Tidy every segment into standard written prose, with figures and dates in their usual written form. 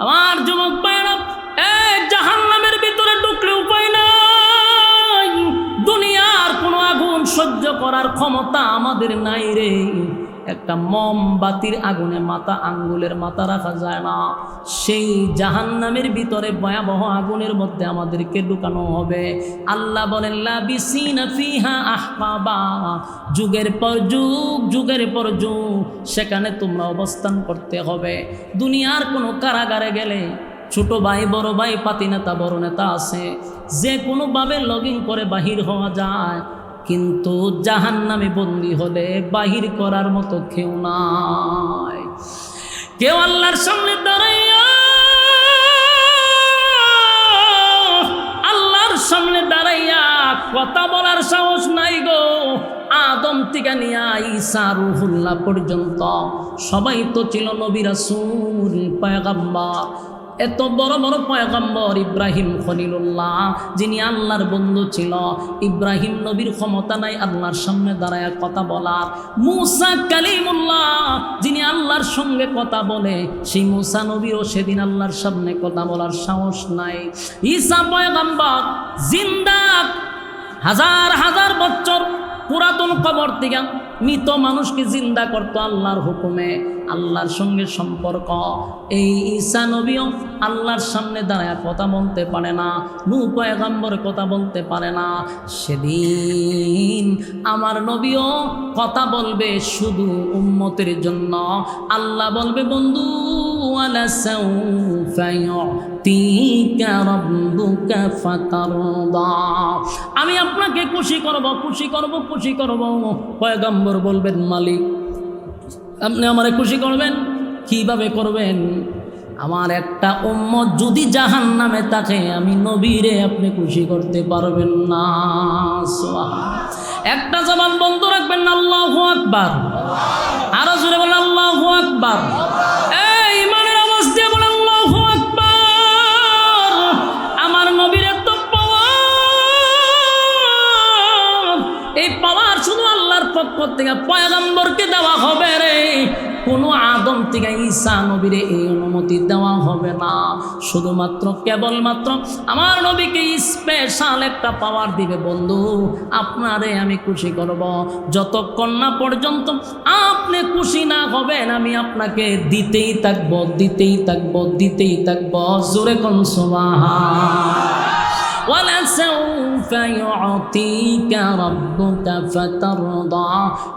আমার যুবক ভাইরা, এই জাহান্নামের ভিতরে ঢুকলে উপায় নাই। দুনিয়ার কোনো আগুন সহ্য করার ক্ষমতা আমাদের নাই রে। একটা মোমবাতির আগুনে আঙ্গুলের মাথা রাখা যায় না। সেই জাহান্নামের ভিতরে ভয়াবহ আগুনের মধ্যে আমাদেরকে ঢুকানো হবে। আল্লাহ বলেন লাবিসিনা ফিহা আহকাবা, যুগের পর যুগ, যুগের পর যুগ সেখানে তোমরা অবস্থান করতে হবে। দুনিয়ার কোনো কারাগারে গেলে ছোট ভাই বড় ভাই পাতি নেতা বড় নেতা আছে, যে কোনোভাবে লগইন করে বাহির হওয়া যায়, কিন্তু জাহান্নামে বন্দী হলে বাহির করার মতো কেউ নাই। কেউ আল্লাহর সামনে দাঁড়াইয়া, আল্লাহর সামনে দাঁড়াইয়া কথা বলার সাহস নাই গো। আদম থেকে নিয়ে ঈসা রুহুল্লাহ পর্যন্ত সবাই তো ছিল নবী রাসূল পয়গম্বর। এত বড় বড় পয়গম্বর ইব্রাহিম খলিলুল্লাহ, যিনি আল্লাহর বন্ধু ছিল, ইব্রাহিম নবীর ক্ষমতা নাই আল্লাহর সামনে দাঁড়ায় কথা বলার। মুসা কালিমুল্লাহ, যিনি আল্লাহর সঙ্গে কথা বলে, সেই মুসা নবীও সেদিন আল্লাহর সামনে কথা বলার সাহস নাই। ঈসা পয়গম্বর জিন্দা, হাজার হাজার বছর পুরাতন কবর থেকে মৃত মানুষকে জিন্দা করতো আল্লাহর হুকুমে, আল্লাহর সঙ্গে সম্পর্ক। এই ঈসা নবীও আল্লাহর সামনে দাঁড়ায় কথা বলতে পারে না, নূহ পয়গম্বর কথা বলতে পারে না। সেদিন আমার নবীও কথা বলবে শুধু উম্মতের জন্য। আল্লাহ বলবে বন্ধু ওয়ালা সাউফা ইউতিকা রাব্বুকা ফাতারদা, আমি আপনাকে খুশি করব, খুশি করব, খুশি করব। পয়গম্বর বলবেন মালিক আপনি আমারে খুশি করবেন, কিভাবে করবেন? আমার একটা উম্মত যদি জাহান্নামে থাকে, আমি নবীরে আপনি খুশি করতে পারবেন না। একটা জবান বন্ধ রাখবেন না, আল্লাহু আকবার। আরো জোরে বলেন আল্লাহু আকবার। এই ইমানের আওয়াজ দিয়ে বলেন আল্লাহু আকবার। আমার নবীর এত পাওয়ার, এই পাওয়ার শুধু আল্লাহর পক্ষ থেকে পয়গম্বরকে দেওয়া হবে রে। কোনো আদম থেকে ঈসা নবীরে এই অনুমতি দেওয়া হবে না। শুধুমাত্র কেবলমাত্র আমার নবীকে স্পেশাল একটা পাওয়ার দিবে, বন্ধু আপনারে আমি খুশি করব। যতক্ষণ না পর্যন্ত আপনি খুশি না হবেন, আমি আপনাকে দিতেই থাকবো, দিতেই থাকবো, দিতেই থাকবো। জোরে কোন সুবহান।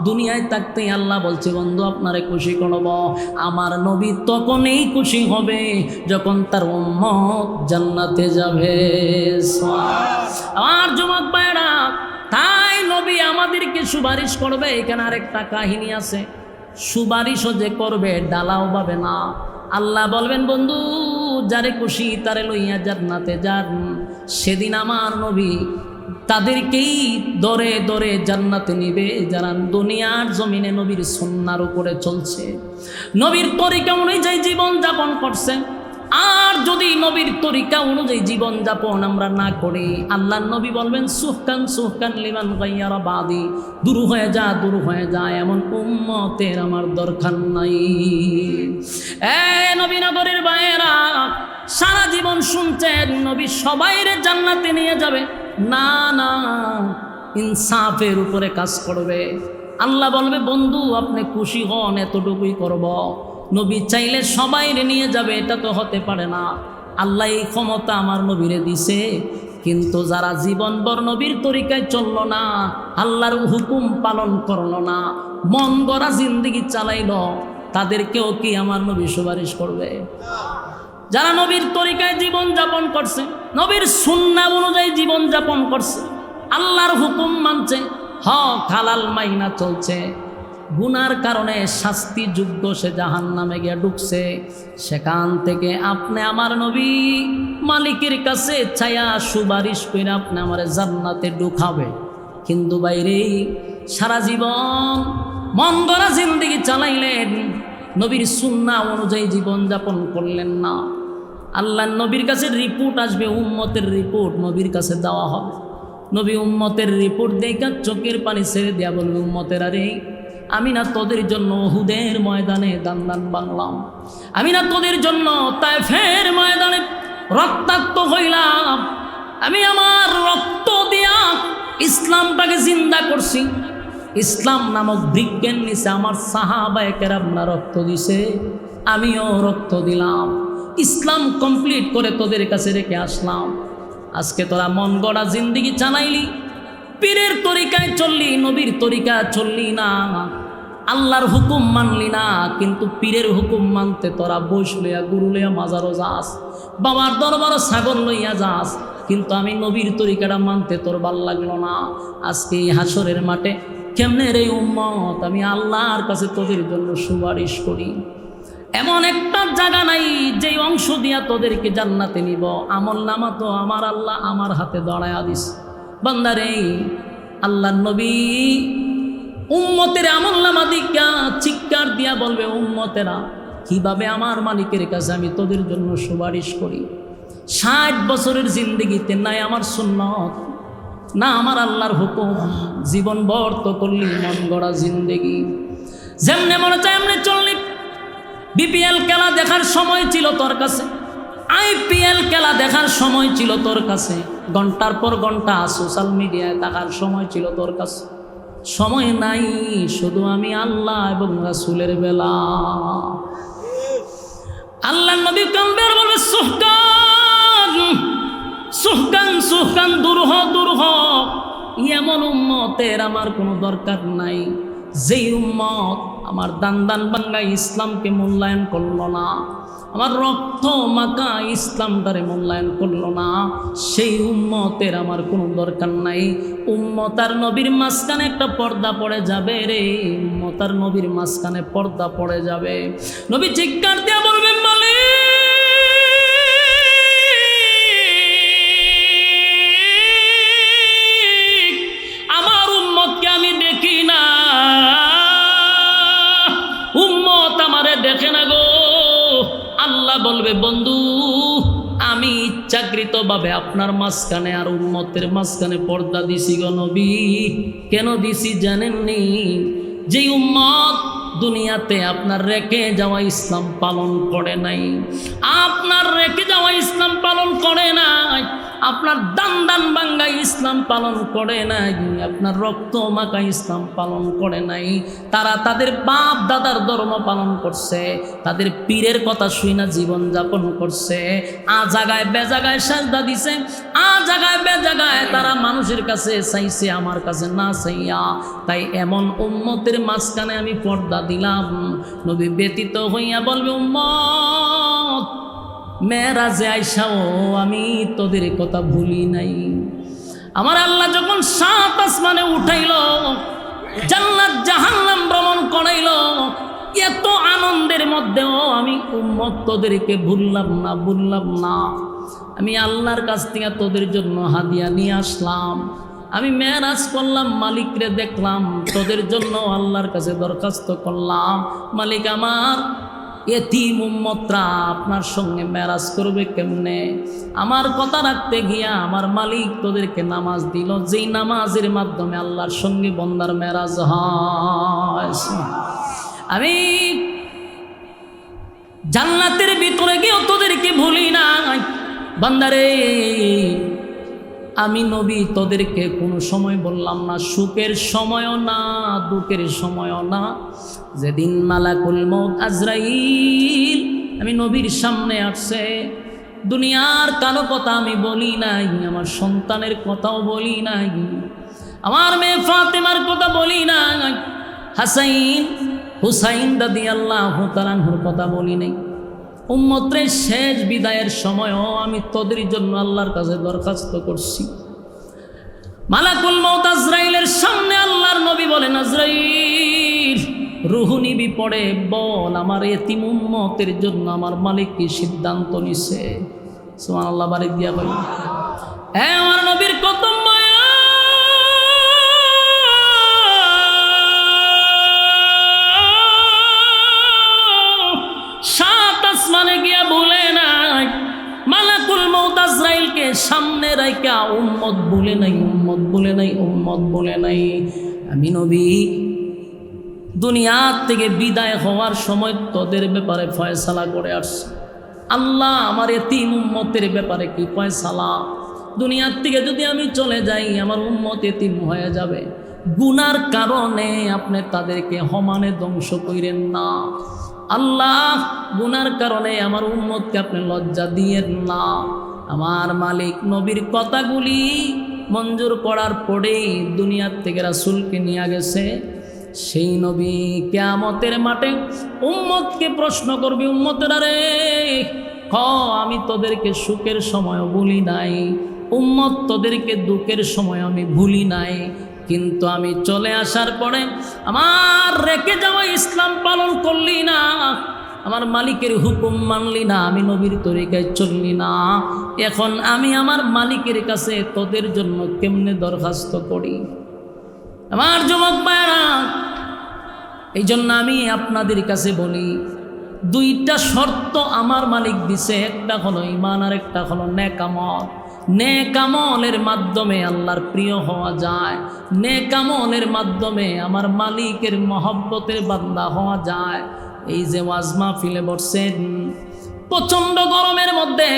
দুনিয়ায় থাকতে আল্লাহ বলছে বন্ধু আপনারে খুশি করব। আমার নবী তখনই খুশি হবে যখন তার উম্মত জান্নাতে যাবে। আমার যুবক ভাইরা, তাই নবী আমাদেরকে সুপারিশ করবে। এখানে আরেকটা কাহিনী আছে, সুপারিশও যে করবে ডালাও পাবে না। আল্লাহ বলবেন বন্ধু যারে খুশি তারে লইয়া জান্নাতে যান। সেদিন আমার নবী তাদেরকেই দরে দরে জান্নাতে নিবে যারা দুনিয়ার জমিনে নবীর সুন্নাহর উপরে চলছে, নবীর তরিকা অনুযায়ী জীবন যাপন করছে। আর যদি নবীর তরিকা অনুযায়ী জীবন যাপন আমরা না করি, আল্লাহর নবী বলবেন সুহকান সুহকান লিমান গায়্যারা বাদি, দূর হয়ে যা, দূর হয়ে যা, এমন উম্মতের আমার দরকার নাই। নবীনগরের ভাইয়েরা, সারা জীবন শুনছেন নবী সবাইরে জান্নাতে নিয়ে যাবে, না না, ইনসাফের উপরে কাজ করবে। আল্লাহ বলবে বন্ধু আপনি খুশি হন, এতটুকুই করব। নবী চাইলে সবাইরে নিয়ে যাবে, এটা তো হতে পারে না। আল্লাহ এই ক্ষমতা আমার নবীরে দিছে, কিন্তু যারা জীবনভর নবীর তরিকায় চলল না, আল্লাহর হুকুম পালন করল না, মন গড়া জিন্দেগি চালাইল, তাদেরকেও কি আমার নবী সুপারিশ করবে? যারা নবীর তরিকায় জীবন যাপন করছে, নবীর সুন্নাহ অনুযায়ী জীবন যাপন করছে, আল্লাহর হুকুম মানছে, হক হালাল মাইনা চলছে, গুনার কারণে শাস্তিযোগ্য সে জাহান্নামে গিয়ে ঢুকছে, সেখান থেকে আপনি আমার নবী মালিকের কাছে ছায়া সুপারিশ করে আপনি আমার জান্নাতে ঢুকাবে। কিন্তু বাইরে সারা জীবন মন গড়া জিন্দেগি চালাইলেন, নবীর সুন্নাহ অনুযায়ী জীবন যাপন করলেন না। আল্লাহ নবীর কাছে রিপোর্ট আসবে, উম্মতের রিপোর্ট নবীর কাছে দেওয়া হবে। নবী উম্মতের রিপোর্ট দেখা চোখের পানি ছেড়ে দেয়া বলবে, উম্মতের আরে আমি না তোদের জন্য উহুদের ময়দানে দান দান বাংলাম, আমি না তোদের জন্য তায়েফের রক্তাক্ত হইলাম, আমি আমার রক্ত দিয়া ইসলামটাকে জিন্দা করছি। ইসলাম নামক বৃক্ষের নিচে আমার সাহাবায়ে কেরামরা রক্ত দিছে, আমিও রক্ত দিলাম। ইসলাম কমপ্লিট করে তোদের কাছে রেখে আসলাম। আজকে তোরা মন গড়া জিন্দিগি চালাইলি, পীরের তরিকায় চললি, নবীর তরিকায় চললি না, আল্লাহর হুকুম মানলি না, কিন্তু পীরের হুকুম মানতে তোরা বৈশ লইয়া গুরু লইয়া মাজারও যাস, বাবার দরবারও ছাগল লইয়া যাস, কিন্তু আমি নবীর তরিকাটা মানতে তোর ভাল লাগলো না। আজকে এই হাসরের মাঠে কেমনে রে উম্মত আমি আল্লাহর কাছে তোদের জন্য সুপারিশ করি? এমন একটা জায়গা নাই যেই অংশ দিয়া তোদেরকে জান্নাতে নিব। আমল নামা তো আমার আল্লাহ আমার হাতে দাঁড়ায়া দিস। বান্দারে, আল্লাহ নবী উম্মতের আমল নামা দিকা চিৎকার দিয়া বলবে, উম্মতেরা কিভাবে আমার মালিকের কাছে আমি তোদের জন্য সুপারিশ করি? 60 বছরের জিন্দেগিতে নাই আমার সুন্নত, না আমার আল্লাহর হুকুম, জীবন বর্ত করলি মন গড়া জিন্দেগি, যেমনে মনে চায় এমনি চললি। বিপিএল খেলা দেখার সময় ছিল তোর কাছে, আইপিএল খেলা দেখার সময় ছিল তোর কাছে, ঘন্টার পর ঘন্টা সোশ্যাল মিডিয়ায় থাকার সময় ছিল তোর কাছে। সময় নাই শুধু আমি আল্লাহ এবং রাসূলের বেলা। আল্লাহ নবী কামবের বলবে, সুহকান সুহকান সুহকান, দূর হ দূর হ। এমন উম্মতের আমার কোনো দরকার নাই যেই উম্মত আমার দান দান বাঙ্গাই ইসলামকে মূল্যায়ন করলো না, আমার রক্ত মাখা ইসলামটারে মূল্যায়ন করলো না, সেই উম্মতের আমার কোনো দরকার নাই। উম্মত আর নবীর মাঝখানে একটা পর্দা পড়ে যাবে রে, উম্মত আর নবীর মাঝখানে পর্দা পড়ে যাবে। নবী চিৎকার দিয়া বলবেন, মালিক আমার উম্মতকে আমি দেখি না, উম্মত আমারে দেখে না গো। আল্লাহ বলবে, বন্ধু আমি ইচ্ছাকৃতভাবে আপনার মাঝখানে আর উম্মতের মাঝখানে পর্দা দিছি গো নবী। কেন দিছি জানেননি? যে উম্মত দুনিয়াতে আপনার রেখে যাওয়া ইসলাম পালন করে নাই, আপনার রেখে যাওয়া ইসলাম পালন করে নাই, আপনার দান দান বাঙ্গা ইসলাম পালন করে নাই, আপনার রক্ত মাখা ইসলাম পালন করে নাই, তারা তাদের বাপ দাদার ধর্ম পালন করছে, তাদের পীরের কথা শুই না জীবন যাপন করছে, আ জায়গায় বে জায়গায় সাজদা দিছে, আ জায়গায় বে জায়গায় তারা মানুষের কাছে চাইছে, আমার কাছে না চাইয়া। তাই এমন উম্মতের মাঝখানে আমি পর্দা দিলাম। নবী ব্যতীত হইয়া বলবে, উম্মত মেরাজে আইসাও আমি তোদের কথা ভুলি নাই। আমার আল্লাহ যখন 7 আসমানে উঠাইল, জান্নাত জাহান্নাম ভ্রমণ করাইল, এত আনন্দের মধ্যেও আমি উম্মত তোদেরকে ভুললাম না। আমি আল্লাহর কাছ থেকে তোদের জন্য হাদিয়া নিয়ে আসলাম। আমি মেরাজ করলাম, মালিকরে দেখলাম, তোদের জন্য আল্লাহর কাছে দরখাস্ত করলাম, মালিক আমার এতিম উম্মতরা আপনার সঙ্গে মেরাজ করবে কেমনে? আমার কথা রাখতে গিয়া আমার মালিক তোদেরকে নামাজ দিল, যেই নামাজের মাধ্যমে আল্লাহর সঙ্গে বন্দার মেরাজ হয়। আমি জান্নাতের ভিতরে গিয়েও তোদেরকে ভুলি না। বান্দারে, আমি নবী তোদেরকে কোনো সময় বললাম না, সুখের সময়ও না দুঃখের সময়ও না, যেদিন মালাকুল মউত আজরাইল আমি নবীর সামনে আসছে, দুনিয়ার কারো কথা আমি বলি নাই, আমার সন্তানের কথাও বলি নাই, আমার মেয়ে ফাতেমার কথা বলি নাই, হাসাইন হুসাইন রাদিয়াল্লাহু তাআলা আনহুর কথা বলি নাই। উম্মতের শেষ বিদায়ের সময়ও আমি তোদের জন্য আল্লাহর কাছে দরখাস্ত করছি। মালাকুল মউত আজরাইলের সামনে আল্লাহর নবী বলেন, আজরাইল রূহ নিবি পড়ে বল আমার এতিম উম্মতের জন্য আমার মালিক কি সিদ্ধান্ত নিছে? সুবহানাল্লাহ, বাড়ি দিয়া বল, হ্যাঁ আমার নবীর কত মায়া। আসমানে গিয়া ভুলে নাই, মালাকুল মউত আজরাইলকে সামনে রাইখা উম্মত বলে নাই, উম্মত বলে নাই, উম্মত বলে নাই। আমি নবী দুনিয়া থেকে বিদায় হওয়ার সময় তোদের ব্যাপারে ফয়সালা করে আসছি। আল্লাহ আমার এতিম উম্মতের ব্যাপারে কি ফয়সালা? দুনিয়ার থেকে যদি আমি চলে যাই আমার উম্মত এতিম হয়ে যাবে। গুনার কারণে আপনি তাদেরকে সমানে ধ্বংস করেন না। আল্লাহ গুনার কারণে আমার উম্মতকে আপনি লজ্জা দিয়েন না। আমার মালিক নবীর কথাগুলি মঞ্জুর করার পরেই দুনিয়ার থেকে রাসূলকে নিয়ে গেছে। সেই নবী কিয়ামতের মাঠে উম্মতকে প্রশ্ন করবে, উম্মতেরা রে, আমি তোদেরকে সুখের সময়ও ভুলি নাই, উম্মত তোদেরকে দুঃখের সময় আমি ভুলি নাই, কিন্তু আমি চলে আসার পরে আমার রেখে যাওয়া ইসলাম পালন করলি না, আমার মালিকের হুকুম মানলি না, আমি নবীর তরিকায় চললি না। এখন আমি আমার মালিকের কাছে তোদের জন্য কেমনে দরখাস্ত করি? আমার যুবক ভাইরা, এই জন্য আমি আপনাদের কাছে বলি, দুইটা শর্ত আমার মালিক দিছে, একটা হলো ঈমান আর একটা হলো নেক আমল। নেক আমলের মাধ্যমে আল্লাহর প্রিয় হওয়া যায়, নেক আমলের মাধ্যমে আমার মালিকের মহব্বতের বান্দা হওয়া যায়। এই যে ওয়াজ মাহফিলে বসছেন প্রচণ্ড গরমের মধ্যে,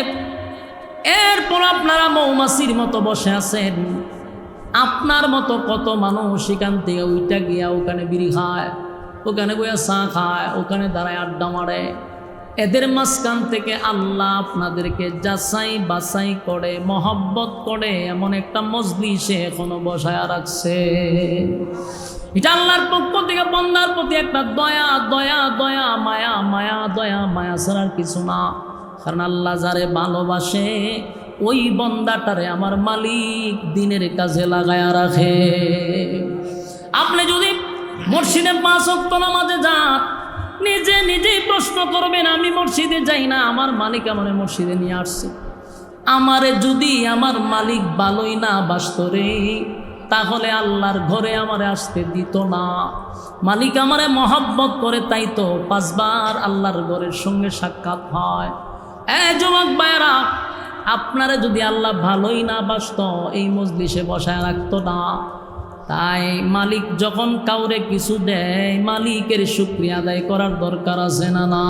এরপর আপনারা মৌমাছির মতো বসে আছেন। আপনার মতো কত মানুষ এখান থেকে ওইটা গিয়া ওখানে বিড়ি খায়, ওখানে গিয়া চা খায়, ওখানে দাঁড়ায় আড্ডা মারে। এদের মাঝখান থেকে আল্লাহ আপনাদেরকে যাচাই বাছাই করে মহব্বত করে এমন একটা মজলিসে এখনো বসায় রাখছে। এটা আল্লাহর পক্ষ থেকে বান্দার প্রতি একটা দয়া দয়া দয়া মায়া মায়া দয়া মায়া ছাড়ার কিছু না। কারণ আল্লাহ যারে ভালোবাসে ওই বান্দাটারে আমার মালিক দিনের কাজে লাগায়া রাখে। আপনি যদি মসজিদে 5 ওয়াক্ত নামাজে যান, নিজে নিজেই প্রশ্ন করবেন, আমি মসজিদে যাই না, আমার মালিক আমারে মসজিদে নিয়ে আসছে। আমারে যদি আমার মালিক ভালোই না বাসত রে, তাহলে আল্লাহর ঘরে আমারে আসতে দিত না। মালিক আমারে মহব্বত করে, তাই তো 5 বার আল্লাহর ঘরের সঙ্গে সাক্ষাৎ হয়। যুবক ভাইরা, আপনারা যদি আল্লাহ ভালোই না বাসত এই মজলিসে বসায় রাখতো না। তাই মালিক যখন কাউরে কিছু দেয় মালিকের শুকরিয়া আদায় করার দরকার আছে না? না।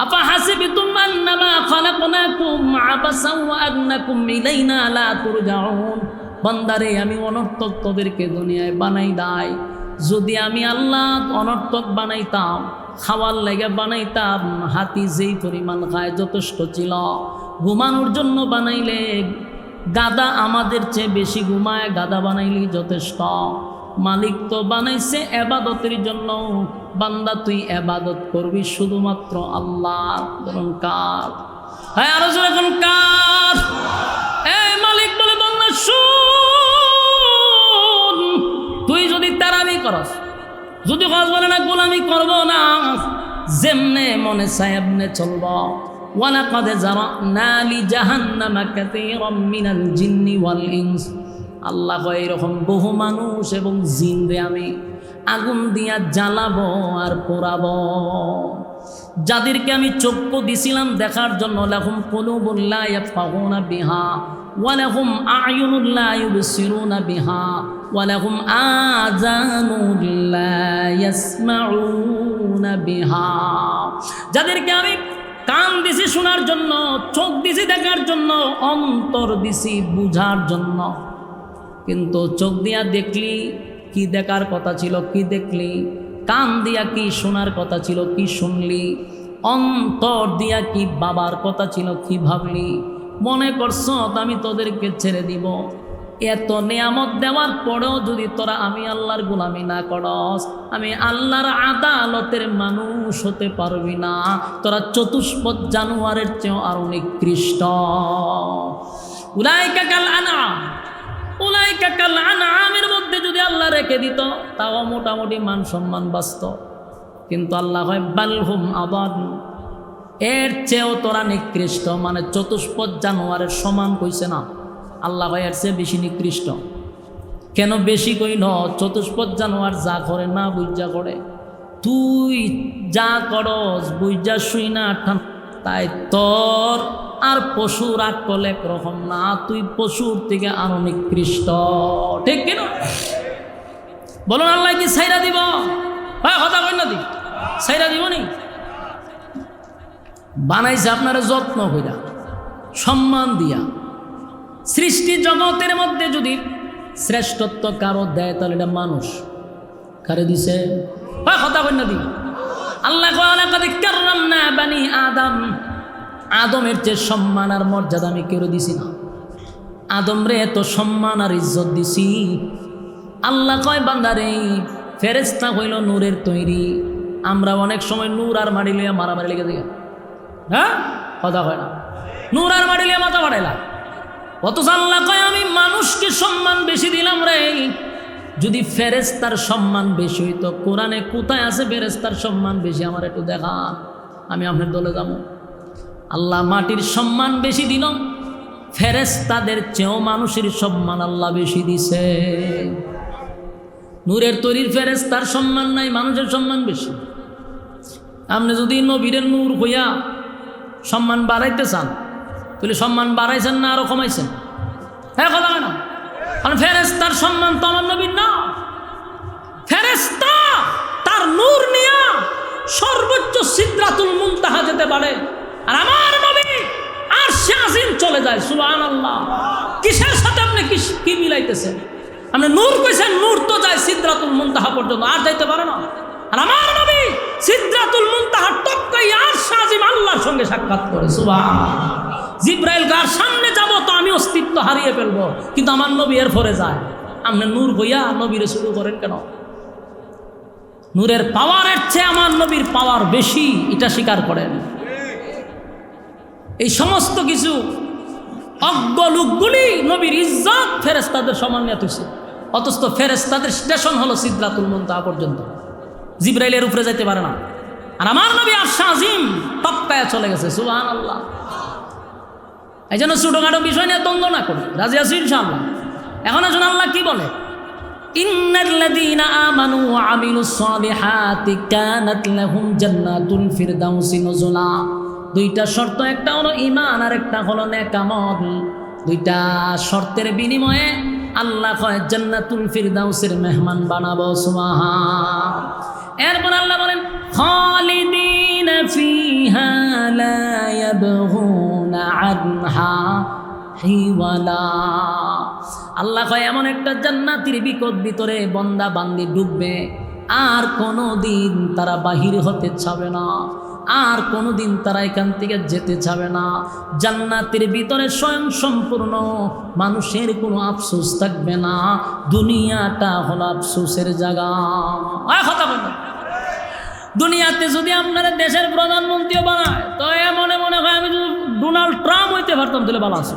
আফা হাসিবতুম আন্নামা খালাকনাকুম আবাসাও ওয়া আন্নাকুম ইলাইনা লা তুরজাউন। বান্দারে, আমি অনর্থক তোদেরকে দুনিয়ায় বানাই নাই। যদি আমি আল্লাহ অনর্থক বানাইতাম, খাওয়ার লেগে বানাইতাম, হাতি যেই পরিমাণ খায় যথেষ্ট ছিল। ঘুমানোর জন্য বানাইলে গাদা আমাদের চেয়ে বেশি ঘুমায়, গাদা বানাইলেই যথেষ্ট। মালিক তো বানাইছে এবাদতের জন্য। বান্দা তুই এবাদত করবি শুধুমাত্র আল্লাহ। বলুন কার? হ্যাঁ, আরো জোরে এখন কার? এই মালিক বলে, বান্দা শুন, তুই যদি তারাবি করস, যদি কাজ বলে না গোলামি করবো না, যেমনে মনে চায় এমনে চলব। ওয়ালাকাদ যারানা লিজাহান্নামা কাসীরাম মিনাল জিন্নি ওয়াল ইনস। আল্লাহ কয় এরকম বহু মানুষ এবং জিনরে আমি আগুন দিয়া জ্বালাবো আর পোড়াবো। যাদেরকে আমি চক্ষু দিছিলাম দেখার জন্য, লাহুম কুলুবুন লা ইয়াফকাহুনা বিহা ওয়া লাহুম আ'য়ুনুন লা ইউবসিরুনা বিহা ওয়া লাহুম আযানুন লা ইয়াসমাউনা বিহা। যাদেরকে আমি কান দিছি শোনার জন্য, চোখ দিছি দেখার জন্য, অন্তর দিছি বুঝার জন্য, কিন্তু চোখ দিয়া দেখলি কি দেখার কথা ছিল কি দেখলি, কান দিয়া কি শোনার কথা ছিল কি শুনলি, অন্তর দিয়া কি বাবার কথা ছিল কি ভাবলি। মনে করছ আমি তোদেরকে ছেড়ে দিব? এত নিয়ামত দেওয়ার পরেও যদি তোরা আমি আল্লাহর গোলামি না করস, আমি আল্লাহর আদালতের মানুষ হতে পারবি না। তোরা চতুষ্পদ জানোয়ারের চেয়েও আরো নিকৃষ্ট। উলাইকা কাল আনআম, উলাইকা কাল আনআমের মধ্যে যদি আল্লাহ রেখে দিত তাও মোটামুটি মান সম্মান বাঁচত। কিন্তু আল্লাহ হয় বালহুম আদাল, এর চেয়েও তোরা নিকৃষ্ট। মানে চতুষ্পদ জানোয়ারের সমান কইছে না, আল্লাহ এর চেয়ে বেশি নিকৃষ্ট। কেন বেশি কইল? চতুষ্পদ জানোয়ার যা করে না বুঝা করে, তুই যা করস বুঝা শুই না, তাই তোর আর পশুর আকল একরকম না, তুই পশুর থেকে আরো নিকৃষ্ট। ঠিক কিনা বলুন? আল্লাহ কি ছাইরা দিব? হ্যাঁ, কথা কই না দি ছাইরা দিব নি? বানাইছে আপনারা যত্ন কইরা, সম্মান দিয়া। সৃষ্টি জগতের মধ্যে যদি শ্রেষ্ঠত্ব কারো দেয় তাহলে এটা মানুষ। কারে দিছে? কথা কই না দি আল্লাহ কাররামনা বানি আদম। আদমের চেয়ে সম্মান আর মর্যাদা আমি কেউ দিছি না। আদম রে এত সম্মান আর ইজ্জত দিছি। আল্লাহ কয় বান্দারে, ফেরেশতা হইল নূরের তৈরি। আমরা অনেক সময় নূর আর মাটি লিয়া মারামারি লেগে যাই। হ্যাঁ, কথা কয় না, নূর আর মাটি লিয়া মাথা বাড়াইলা। অথচ আল্লাহ কয় আমি মানুষকে সম্মান বেশি দিলাম রে। যদি ফেরেশতার সম্মান বেশি হইতো, কোরআনে কোথায় আছে ফেরেশতার সম্মান বেশি? আমার একটু দেখা, আমি আপনার দলে যাব। আল্লাহ মাটির সম্মান বেশি দিল, ফেরেশতাদের চেয়েও মানুষের সম্মান আল্লাহ বেশি দিছে। নূরের তৈরির ফেরেশতার সম্মান নাই, মানুষের সম্মান বেশি। আপনি যদি নবীরের নূর হইয়া সম্মান বাড়াইতে চান, তাহলে সম্মান বাড়াইছেন না আরো কমাইছেন? হ্যাঁ, কথা না। কারণ ফেরেশতার সম্মান তো আমার নবীর না। ফেরেশতা তার নূর নিয়া সর্বোচ্চ সিদরাতুল মুনতাহা যেতে পারে, আর আমার নবী আরশে আজিম চলে যায়। সুবহানাল্লাহ। কিসের সাথে আপনি কি মিলাইতেছেন? আপনি নূর কইছেন, নূর তো যায় সিদরাতুল মুনতাহা পর্যন্ত, আর যাইতে পারে না। আর আমার নবী সিদরাতুল মুনতাহা টপকাই আরশে আজিম আল্লাহর সঙ্গে সাক্ষাৎ করে। সুবহানাল্লাহ। জিব্রাইল গার সামনে যাব তো আমি অস্তিত্ব হারিয়ে ফেলবো, কিন্তু আমার নবী এর পরে যায়। আপনি নূর হইয়া নবীরে শুরু করেন কেন? নূরের পাওয়ারের চেয়ে আমার নবীর পাওয়ার বেশি, এটা স্বীকার করেন। এই সমস্ত কিছু অজ্ঞ লোকগুলি নবীর ইজ্জত ফেরেশতাদের সমান নিয়ে তুলছে। অথচ ফেরেশতাদের স্টেশন হলো সিদরাতুল মুনতাহা পর্যন্ত, জিব্রাইলের উপরে যাইতে পারে না। আর আমার নবী আরশে আজিম টপকায়া চলে গেছে। সুবহানাল্লাহ। এই জন্য ছোটখাটো বিষয় নিয়ে দ্বন্দ্ব না করি, রাজি আছি ইনশাআল্লাহ। এখন আসুন আল্লাহ কি বলে, ইন্নাল্লাযীনা আমানু ওয়া আমিলুস সালিহাতি কানাত লাহুম জান্নাতুল ফিরদাউসি নুজুলা। দুইটা শর্ত, একটা হলো ঈমান আর একটা হলো নেক আমল। দুইটা শর্তের বিনিময়ে আল্লাহ কয় জান্নাতুল ফিরদাউসের মেহমান বানাবো। সুবহান। এরপর আল্লাহ বলেন খালিদিনা ফিহা লা ইয়াবগুনা আনহা হিওয়ালা। আল্লাহ কয় এমন একটা জান্নাতের ভিতরে বান্দা বান্দি ডুববে, আর কোনো দিন তারা বাহির হতে চাবে না, আর কোনো দিন তারা এখান থেকে যেতে চাবে না। জান্নাতের ভিতরে স্বয়ং সম্পূর্ণ, মানুষের কোনো আফসোস থাকবে না। দুনিয়াটা হলো আফসোসের জায়গা। কথা বলেন, দুনিয়াতে যদি আপনারা দেশের প্রধানমন্ত্রীও বানায়, তো মনে মনে হয় আমি যদি ডোনাল্ড ট্রাম্প হইতে পারতাম তাহলে ভালো আছে।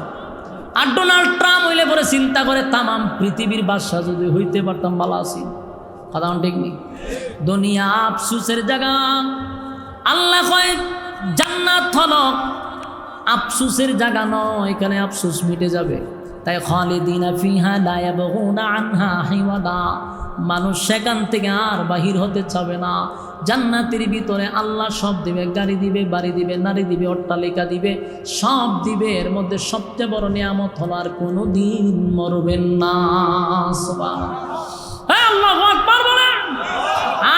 আর ডোনাল্ড ট্রাম্প হইলে পরে চিন্তা করে তামাম পৃথিবীর বাদশা যদি হইতে পারতাম ভালো আছি। কথা ঠিক নেই? দুনিয়া আফসোসের জায়গা। আল্লাহ কয় জান্নাত হলো আফসোসের জায়গা নয়, এখানে আফসোস মিটে যাবে। তাই খালিদিনা ফিহা লা ইয়াবগুনা আনহা হিওয়ালা। মানুষ সেখান থেকে আর বাহির হতে চাবে না। জান্নাতের ভিতরে আল্লাহ সব দিবে, গাড়ি দিবে, বাড়ি দিবে, নারী দিবে, অট্টালিকা দিবে, সব দিবে। এর মধ্যে সবচেয়ে বড় নিয়ামত হলো আর কোনো দিন মরবেন না। সুবহানাল্লাহ। আল্লাহু আকবার বলেন।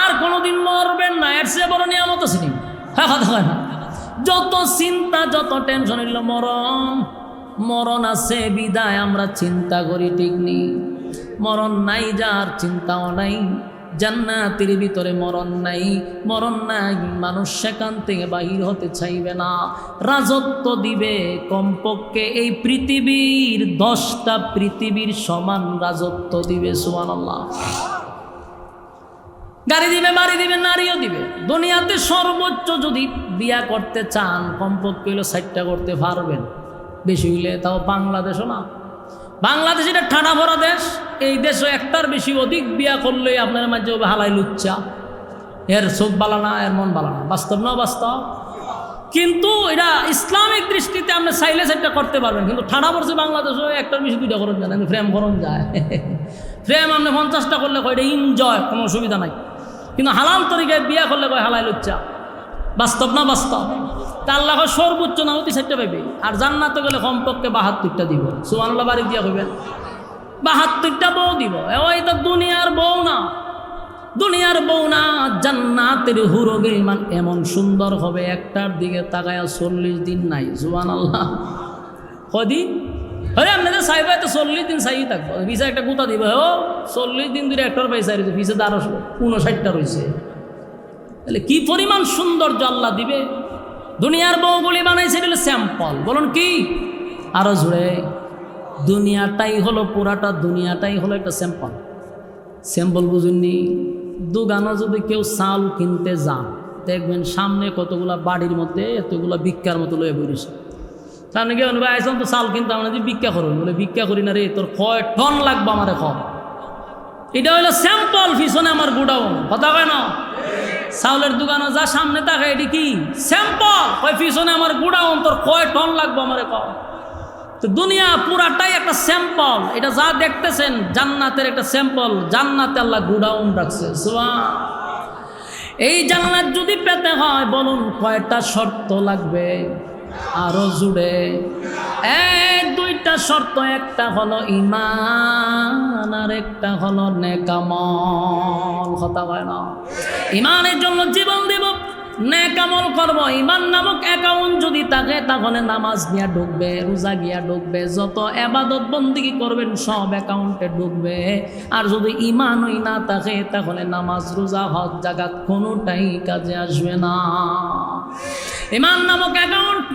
আর কোনোদিন মরবেন না, এর চেয়ে বড় নিয়ামত আছে নি? হ্যাঁ, কথা হয় না। যত চিন্তা, যত টেনশন হইল মরণ। মরণ আছে বিদায় আমরা চিন্তা করি, ঠিক নেই? মরণ নাই, যার চিন্তাও নাই। জান্নাতের ভিতরে মরণ নাই, মরণ নাই, মানুষ সেখান থেকে বাহির হতে চাইবে না। রাজত্ব দিবে কমপক্ষে এই পৃথিবীর 10টা পৃথিবীর সমান রাজত্ব দিবে। সুবহানাল্লাহ। গাড়ি দিবে, বাড়ি দিবে, নারীও দিবে। দুনিয়াতে সর্বোচ্চ যদি বিয়া করতে চান কমপক্ষে হইলো 4টা করতে পারবেন, বেশি হইলে তাও বাংলাদেশও না। বাংলাদেশ এটা ঠান্ডা ভরা দেশ, এই দেশও একটার বেশি অধিক বিয়া করলে আপনার মাঝে হালাই লুচ্চা, এর চোখ বালানা, এর মন বালানা। বাস্তব না? বাস্তব। কিন্তু এটা ইসলামিক দৃষ্টিতে আপনি চাইলে 4টা করতে পারবেন, কিন্তু ঠান্ডা পড়ছে বাংলাদেশও একটার বেশি 2টা করুন যায়, ফ্রেম করুন যায়। ফ্রেম আপনি 50টা করলে কয় এটা এনজয়, কোনো অসুবিধা নাই। কিন্তু হালাল তরিকায় বিয়া করলে কয় হালাই লুচ্চা। বাস্তব না? বাস্তব। তা আল্লাহ সর্বোচ্চ না হতে 4টা পাইবে, আর জান্নাতে গেলে কমপক্ষে 72টা দিব। সুবহানাল্লাহ। বাড়ি দিয়া কইবেন 72টা বউ দিব। এটা দুনিয়ার বউ না, দুনিয়ার বউ না, জান্নাতের হুরো গিলমান এমন সুন্দর হবে, একটার দিকে তাকায়া 40 দিন নাই। সুবহানাল্লাহ। কদিন? আরে আপনাদের সাইবাই তো 40 দিন সাই থাকবো, ভিসা একটা গুতা দিবে। ও 40 দিন ধরে একটার পয়সা রয়েছে, ভিসা 59টা রয়েছে। তাহলে কি পরিমাণ সৌন্দর্য আল্লাহ দিবে। দুনিয়ার বউগুলি বানাইছে এটা স্যাম্পল। বলুন কি? আরো জুড়ে, দুনিয়াটাই হলো, পুরাটা দুনিয়াটাই হলো একটা স্যাম্পল। স্যাম্পল বুঝুননি? দোকানে যদি কেউ চাল কিনতে যান, দেখবেন সামনে কতগুলা বাড়ির মধ্যে এতগুলা ভিক্ষার মতো লয়ে বেরিয়েছে। তার নাকি ভাই আইসাম তো চাল কিনতে, আমরা ভিক্ষা করুন। বলে ভিক্ষা করি না রে, তোর কয় টন লাগবে আমারে কম। এটা হইলো স্যাম্পল, পিছনে আমার গুডাউন। কথা কয় না? চাউলের দোকানে যা সামনে থাকে এটি কি স্যাম্পল, ওই পিছনে আমার গুডাউন, তোর কয় টন লাগবে আমারে কম। তো দুনিয়া পুরাটাই একটা স্যাম্পল। এটা যা দেখতেছেন জান্নাতের একটা স্যাম্পল। জান্নাতে আল্লাহ গুডাউন রাখছে। এই জান্নাত যদি পেতে হয় বলুন কয়টা শর্ত লাগবে? আরো জুড়ে, 1-2টা শর্ত। একটা হলো ঈমান, আর একটা হলো নেকামল। কথা হয় না? ঈমানের জন্য জীবন দেব, নেকামল করব। ঈমান নামক অ্যাকাউন্ট যদি থাকে তাহলে নামাজ গিয়া ঢুকবে, রোজা গিয়া ঢুকবে, যত ইবাদত বন্দেগী করবেন সব অ্যাকাউন্টে ঢুকবে। আর যদি ঈমানই না থাকে তাহলে নামাজ, রোজা, হজ, জাকাত কোনোটাই কাজে আসবে না। ঈমান নামক অ্যাকাউন্ট।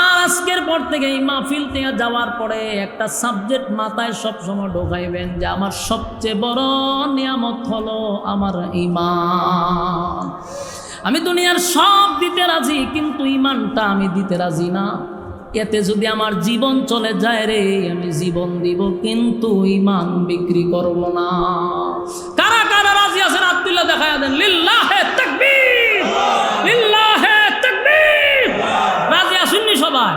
আর আজকের পর থেকে এই মাহফিল থেকে যাওয়ার পরে একটা সাবজেক্ট মাথায় সবসময় ঢোকাইবেন যে আমার সবচেয়ে বড় নিয়ামত হলো আমার ঈমান। আমি দুনিয়ার সব দিতে রাজি, কিন্তু ঈমানটা আমি দিতে রাজি না। এতে যদি আমার জীবন চলে যায় রে, আমি জীবন দিব কিন্তু ঈমান বিক্রি করব না। কারা কারা রাজি আছেন? আব্দুল্লাহ দেখায়া দেন। লিল্লাহে তাকবীর, লিল্লাহে তাকবীর। রাজি আসুননি সবাই?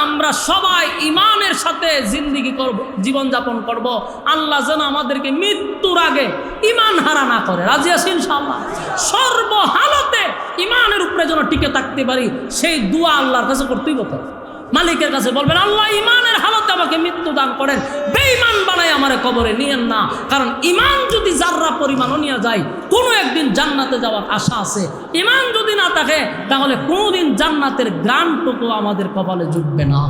আমরা সবাই ঈমানের সাথে জিন্দেগি করব, জীবন যাপন করব। আল্লাহ যেন আমাদেরকে মৃত্যুর আগে ঈমান হারা না করে। রাজি আছি ইনশাআল্লাহ? সর্বহালতে ঈমানের উপরে যেন টিকে থাকতে পারি, সেই দোয়া আল্লাহর কাছে করতেই হতো। মালিকের কাছে বলবেন, আল্লাহ ঈমানের হালতে আমাকে মৃত্যু দান করেন, বেঈমান বানাই আমারে কবরে নিয়েন না। কারণ ঈমান যদি জাররা পরিমাণও নিয়ে যায়, কোনো একদিন জান্নাতে যাওয়ার আশা আছে। ঈমান যদি না থাকে তাহলে কোনোদিন জান্নাতের গ্রামটুকু আমাদের কপালে জুটবে না।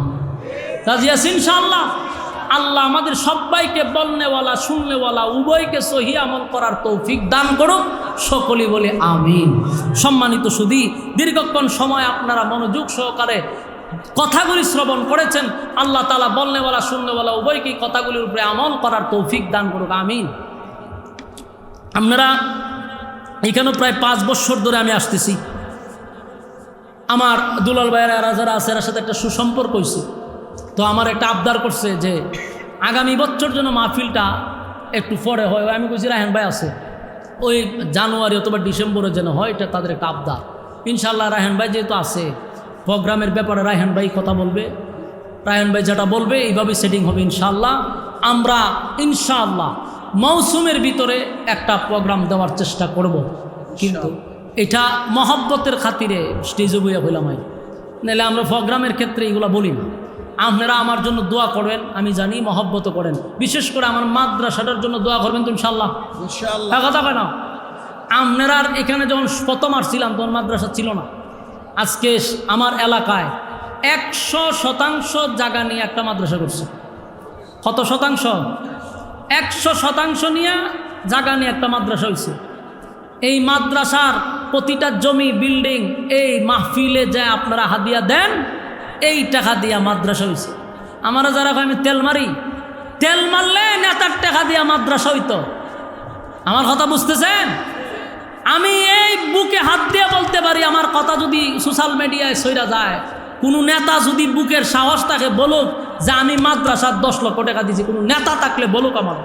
রাজি আছি ইনশাআল্লাহ? আল্লাহ আমাদের সবাইকে বলনেওয়ালা, শুননেওয়ালা উভয়কে সহি আমল করার তৌফিক দান করুক। সকলেই বলে আমিন। সম্মানিত সুধী, দীর্ঘক্ষণ সময় আপনারা মনোযোগ সহকারে কথাগুলি শ্রবণ করেছেন। আল্লাহ তাআলা বলনেওয়ালা, শুননেওয়ালা উভয়কেই কথাগুলির উপরে আমল করার তৌফিক দান করুক। আমিন। আপনারা এখানে প্রায় 5 বছর ধরে আমি আসতেছি। আমার দুলাল ভাইয়েরা যারা আছে এর সাথে একটা সুসম্পর্ক হয়েছে। তো আমার একটা আবদার করছে যে আগামী বছর যেন মাহফিলটা একটু পরে হয়। আমি বলছি রায়হান ভাই আছে, ওই জানুয়ারি অথবা ডিসেম্বরে যেন হয়, এটা তাদের একটা আবদার। ইনশাআল্লাহ রায়হান ভাই যেহেতু আছে, প্রোগ্রামের ব্যাপারে রায়হান ভাই কথা বলবে। রায়হান ভাই যেটা বলবে এইভাবেই সেটিং হবে ইনশাআল্লাহ। আমরা ইনশাআল্লাহ মৌসুমের ভিতরে একটা প্রোগ্রাম দেওয়ার চেষ্টা করব, কিন্তু এটা মহব্বতের খাতিরে স্টেজে বইয়া হইলাম। নাহলে আমরা প্রোগ্রামের ক্ষেত্রে এগুলো বলি না। আপনারা আমার জন্য দোয়া করবেন, আমি জানি মহব্বত করেন। বিশেষ করে আমার মাদ্রাসাটার জন্য দোয়া করবেন তো ইনশাআল্লাহ। ইনশাআল্লাহ কথা হয় না? আপনারা এখানে যখন প্রথম আসছিলাম তখন মাদ্রাসা ছিল না। আজকে আমার এলাকায় 100% জায়গা নিয়ে একটা মাদ্রাসা করছে। কত শতাংশ? 100% নিয়ে জায়গা নিয়ে একটা মাদ্রাসা হয়েছে। এই মাদ্রাসার প্রতিটা জমি, বিল্ডিং এই মাহফিলে যে আপনারা হাদিয়া দেন, এই টাকা দিয়া মাদ্রাসা হয়েছে। আমরা যারা আমি তেল মারি, তেল মারলে নেতার টাকা দিয়া মাদ্রাসা হইতো। আমার কথা বুঝতেছেন? আমি এই বুকে হাত দিয়ে বলতে পারি, আমার কথা যদি সোশ্যাল মিডিয়ায় ছড়া যায়, কোনো নেতা যদি বুকের সাহস থাকে বলুক যে আমি মাদ্রাসার 10 লক্ষ টাকা দিয়েছি। কোনো নেতা থাকলে বলুক। আমার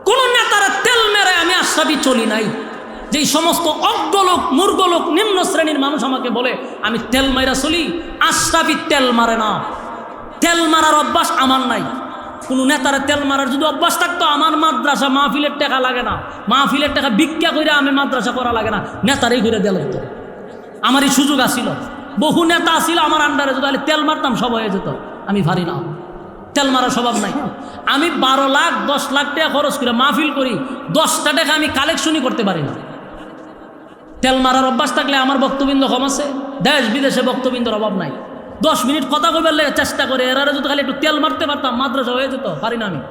কোনো নেতারা তেল মেরে আমি আশ্রাবি চলি নাই। যেই সমস্ত অজ্ঞলোক, মূর্খলোক, নিম্ন শ্রেণীর মানুষ আমাকে বলে আমি তেল মাইরা চলি, আশ্রাবি তেল মারে না। তেল মারার অভ্যাস আমার নাই। কোনো নেতারা তেল মারার যদি অভ্যাস থাকতো, আমার মাদ্রাসা মাহফিলের টাকা লাগে না, মাহফিলের টাকা ভিক্ষা করে আমি মাদ্রাসা করা লাগে না, নেতারাই করে দেওয়া লাগতো। আমারই সুযোগ আসিল, বহু নেতা আসিল আমার আন্ডারে, যদি তেল মারতাম সব হয়ে যেত। আমি পারি না। তেল মারা স্বভাব নাই। আমি 12 লাখ 10 লাখ টাকা খরচ করে মাহফিল করি, 10টা টাকা আমি কালেকশনই করতে পারি না। তেল মারার অভ্যাস থাকলে আমার বক্তবৃন্দ কম আছে, দেশ বিদেশে বক্তবৃন্দর অভাব নাই। 10 মিনিট কথা কইবার লেগে চেষ্টা করে, এরারে যদি খালি একটু তেল মারতে পারতাম মাদ্রাসা হয়ে যেত, পারি না আমি।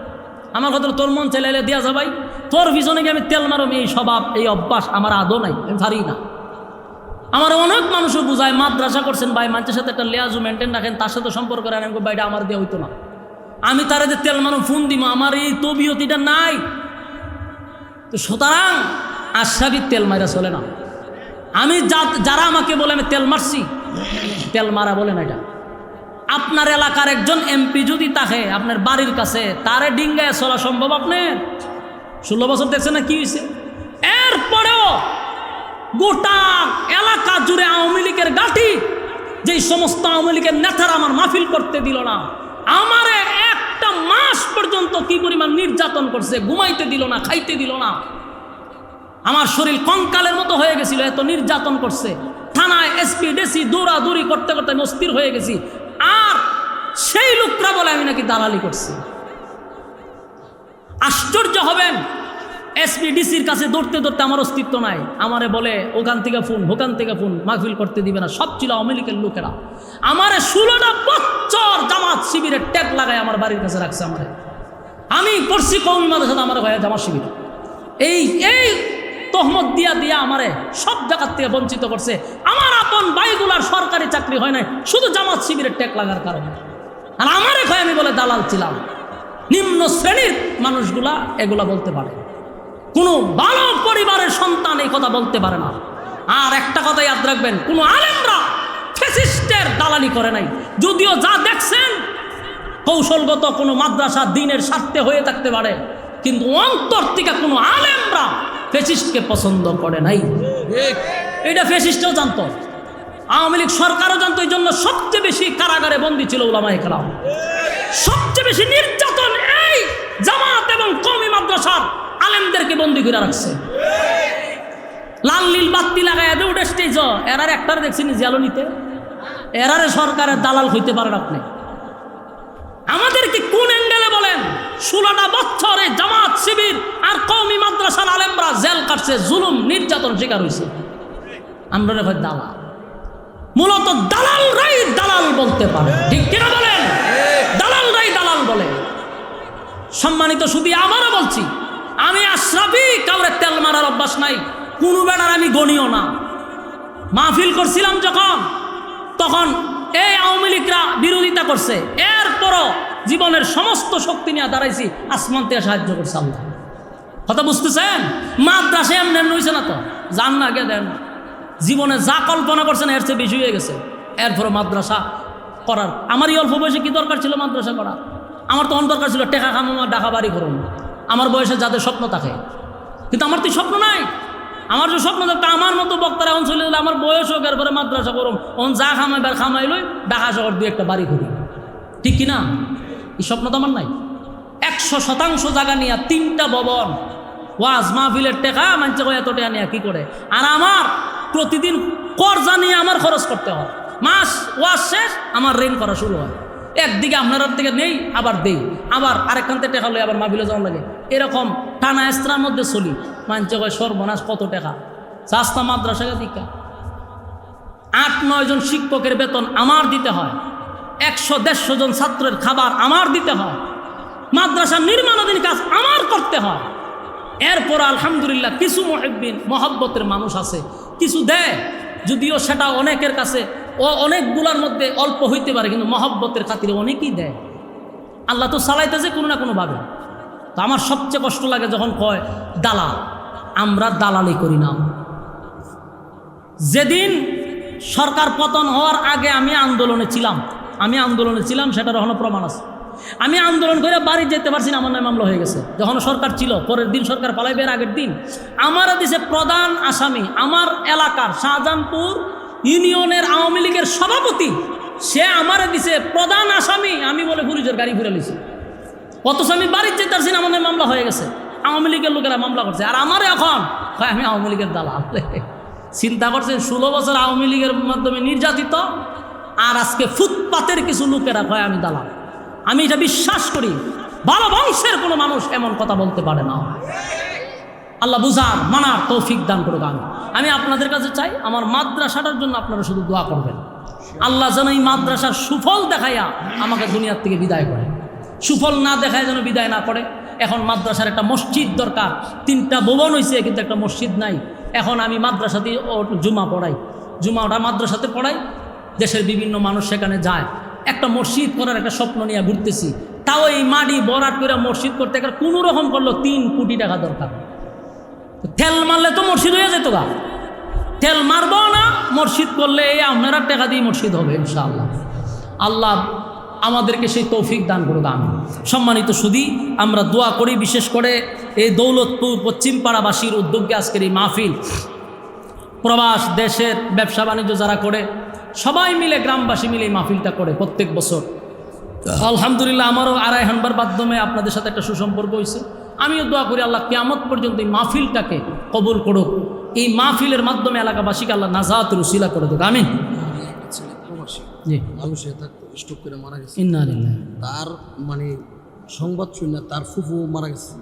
আমার কথা তোর মন চাইলে দিয়া যা ভাই, তোর পিছনে গিয়ে আমি তেল মারম, এই স্বভাব এই অভ্যাস আমার আদৌ নাই, আমি পারি না। আমার অনেক মানুষও বুঝায় মাদ্রাসা করছেন ভাই, মানুষের সাথে একটা লেয়াজু মেনটেন রাখেন, তার সাথে সম্পর্ক রাখেন, বাইটা আমার দিয়ে হইতো না। আমি তারা যে তেল মারম ফোন দিব, আমার এই তবিয়তিটা নাই। তো সুতরাং আশরাফির তেল মারা চলে না। আমি যারা আমাকে বলে আমি তেল মারছি, তেল মারা বলে না এটা। আপনার এলাকার একজন এমপি যদি থাকে আপনার বাড়ির কাছে, তারে ডিঙ্গায় চলা সম্ভব আপনার? 16 বছর দেখছেন না কি হয়েছে? এরপরেও গোটা এলাকা জুড়ে আওয়ামী লীগের গাঠি, যেই সমস্ত আওয়ামী লীগের নেতারা আমার মাহফিল করতে দিল না, আমারে একটা মাস পর্যন্ত কি পরিমাণ নির্যাতন করছে, ঘুমাইতে দিল না, খাইতে দিল না। আমার শরীর কঙ্কালের মতো হয়ে গেছিল, এত নির্যাতন করছে। থানায় এসপি ডিসি দৌড়াদৌড়ি করতে করতে আমি অস্থির হয়ে গেছি। আর সেই লোকরা বলে আমি নাকি দালালি করছি। আশ্চর্য হবেন, এসপি ডিসির কাছে দৌড়তে দৌড়তে আমার অস্তিত্ব নাই, আমারে বলে ওখান থেকে ফোন ওখান থেকে ফোন, মাহফিল করতে দিবে না। সব ছিল আওয়ামী লীগের লোকেরা। আমারে 16টা বছর জামাত শিবিরের ট্যাগ লাগায় আমার বাড়ির কাছে রাখছে। আমারে আমি পড়ছি কওমি মাদ্রাসাতে, আমার ভাইয়া জামাত শিবির এই তহমত দিয়া দিয়া আমারে সব জায়গার থেকে বঞ্চিত করছে। আমার আপন ভাইগুলার সরকারি চাকরি হয় নাই শুধু জামাত শিবিরের ট্যাগ লাগার কারণে। আর আমারে কয় আমি বলে দালাল ছিলাম। নিম্ন শ্রেণীর মানুষগুলা এগুলা বলতে পারে, কোনো ভালো পরিবারের সন্তান এই কথা বলতে পারে না। আর একটা কথা ইয়াদ রাখবেন, কোনো আলেমরা ফ্যাসিস্টের দালালি করে নাই। যদিও যা দেখছেন কৌশলগত কোনো মাদ্রাসা দিনের স্বার্থে হয়ে থাকতে পারে, কিন্তু অন্তর থেকে কোনো আলেমরা ফ্যাসিস্টকে পছন্দ করে নাই। এটা ফ্যাসিস্টও জানতো, আওয়ামী লীগ সরকারও জানতো। এই জন্য সবচেয়ে বেশি কারাগারে বন্দী ছিল উলামায়ে কেরাম। সবচেয়ে বেশি নির্যাতন এই জামাত এবং কওমি মাদ্রাসার আলেমদেরকে বন্দী করে রাখছে। লাল নীল বাতি লাগায় উঠে স্টেজ, এরার একটার দেখছেন জ্বালনিতে, এরারে সরকারের দালাল হইতে পারেন আপনি। আমাদেরকে কোন অ্যাঙ্গেলে বলেন? 16টা বছরে জামাত শিবির আর কওমি মাদ্রাসার আলেমরা জেল কাটছে, জুলুম নির্যাতন শিকার হয়েছে। আমরা রে ভাই দালাল, মূলত দালালরাই দালাল বলতে পারে, ঠিক কিনা বলেন? দালালরাই দালাল বলে। সম্মানিত শুধু আমারও বলছি, আমি আশরাফি, কাউরে তেল মারার অভ্যাস নাই, কোনো বেড়ার আমি গণিও না। মাহফিল করছিলাম যখন, তখন এই আওয়ামী লীগরা বিরোধিতা করছে, এরপরও জীবনের সমস্ত শক্তি নিয়ে দাঁড়াইছি, আসমান থেকে সাহায্য করছে আল্লাহ। কথা বুঝতেছেন? মাদ্রাসা এমনি এমনি হয়েছে না তো, জান না আগে দেন। জীবনে যা কল্পনা করছেন এর চেয়ে বেশি হয়ে গেছে। এরপরে মাদ্রাসা করার আমারই অল্প বয়সে কি দরকার ছিল মাদ্রাসা করা? আমার তখন দরকার ছিল টেকা খামামা ডাকা বাড়ি করুন, আমার বয়সে যাদের স্বপ্ন থাকে। কিন্তু আমার তো স্বপ্ন নাই। আমার যে স্বপ্ন থাকতো, আমার মতো বক্তারা এখন চলে গেলে আমার বয়স হোক, এরপরে মাদ্রাসা করুন, ওন যা খামাইবার খামাই লই, ঢাকা শহর দিয়ে একটা বাড়ি করি, ঠিক কিনা? এই স্বপ্ন তো আমার নাই। 100% জায়গা নিয়ে 3টা ভবন, ওয়াজ মাহফিলের টেকা মানছে এত টাকা নিয়ে কি করে? আর আমার প্রতিদিন কর্জা নিয়ে আমার খরচ করতে হয়। মাস ওয়াজ শেষ আমার ঋণ করা শুরু হয়। একদিকে আপনার থেকে নেই, আবার দেই, আবার আরেকখান থেকে টেকা লই, আবার মাহফিলে যাওয়া লাগে। এরকম টানা এস্ত্রার মধ্যে চলি। মানছে কয় সর্বনাশ কত টাকা। রাস্তা মাদ্রাসা দীক্ষা 8-9 জন শিক্ষকের বেতন আমার দিতে হয়, 100-150 জন ছাত্রের খাবার আমার দিতে হয়, মাদ্রাসা নির্মাণাধীন কাজ আমার করতে হয়। এরপর আলহামদুলিল্লাহ কিছু মুহিব্বিন মহব্বতের মানুষ আছে, কিছু দেয়, যদিও সেটা অনেকের কাছে অনেকগুলার মধ্যে অল্প হইতে পারে, কিন্তু মহব্বতের খাতিরে অনেকেই দেয়। আল্লাহ তো চালাইতেছে কোনো না কোনোভাবে। তো আমার সবচেয়ে কষ্ট লাগে যখন কয় দালাল। আমরা দালালি করি না। যেদিন সরকার পতন হওয়ার আগে আমি আন্দোলনে ছিলাম, সেটার এখনো প্রমাণ আছে। আমি আন্দোলন করে বাড়ি যেতে পারছি না, আমার নামে মামলা হয়ে গেছে। যখন সরকার ছিল, পরের দিন সরকার পালাইবার আগের দিন আমার দিছে প্রধান আসামি, আমার এলাকার শাহজাহানপুর ইউনিয়নের আওয়ামী লীগের সভাপতি, সে আমারে দিছে প্রধান আসামি। আমি বলে পুলিশের গাড়ি ঘুরে লিছি, অথচ আমি বাড়ি যেতে পারছি না, আমার নামে মামলা হয়ে গেছে। আওয়ামী লীগের লোকেরা মামলা করছে, আর আমারে এখন আমি আওয়ামী লীগের দালাল। চিন্তা করছেন, 16 বছর আওয়ামী লীগের মাধ্যমে নির্যাতিত, আর আজকে ফুটপাতের কিছু লোকেরা কয় আমি দালাল। আমি এটা বিশ্বাস করি, ভালো বংশের কোনো মানুষ এমন কথা বলতে পারে না। আল্লাহ বুঝার মানার তৌফিক দান করুক। আমি আপনাদের কাছে চাই, আমার মাদ্রাসাটার জন্য আপনারা শুধু দোয়া করবেন। আল্লাহ যেন এই মাদ্রাসার সুফল দেখাইয়া আমাকে দুনিয়ার থেকে বিদায় করে, সুফল না দেখায় যেন বিদায় না করে। এখন মাদ্রাসার একটা মসজিদ দরকার, 3টা ভবন হয়েছে কিন্তু একটা মসজিদ নাই। এখন আমি মাদ্রাসাতে জুমা পড়াই, জুমাটা মাদ্রাসাতে পড়াই, দেশের বিভিন্ন মানুষ সেখানে যায়। একটা মসজিদ করার একটা স্বপ্ন নিয়ে ঘুরতেছি, তাও এই মাটি বরাট করে মসজিদ করতে গেলে কোনো রকম করলো 3 কোটি টাকা দরকার। তেল মারলে তো মসজিদ হয়ে যেত গা, তেল মারবো না, মসজিদ করলে আপনারা টাকা দিয়ে মসজিদ হবে ইনশাআল্লাহ। আল্লাহ আমাদেরকে সেই তৌফিক দান করুক। আমি সম্মানিত সুধী, আমরা দোয়া করি বিশেষ করে এই দৌলতপুর পশ্চিম পাড়াবাসীর উদ্যোগে আজকের এই মাহফিল, প্রবাস দেশের ব্যবসা বাণিজ্য যারা করে সবাই মিলে, গ্রামবাসী মিলে এই মাহফিলটা করে প্রত্যেক বছর। আলহামদুলিল্লাহ, আমারও আড়াই হানবার মাধ্যমে আপনাদের সাথে একটা সুসম্পর্ক হয়েছে। আমিও দোয়া করি আল্লাহ কিয়ামত পর্যন্ত এই মাহফিলটাকে কবুল করুক, এই মাহফিলের মাধ্যমে এলাকাবাসীকে আল্লাহ নাজাতের উসিলা করে দেবে। আমিন। জি, মানুষের স্ট্রোক করে মারা গেছে, ইন্নালিল্লাহ। তার মানে সংবাদ শুনে তার ফুফু মারা গেছে,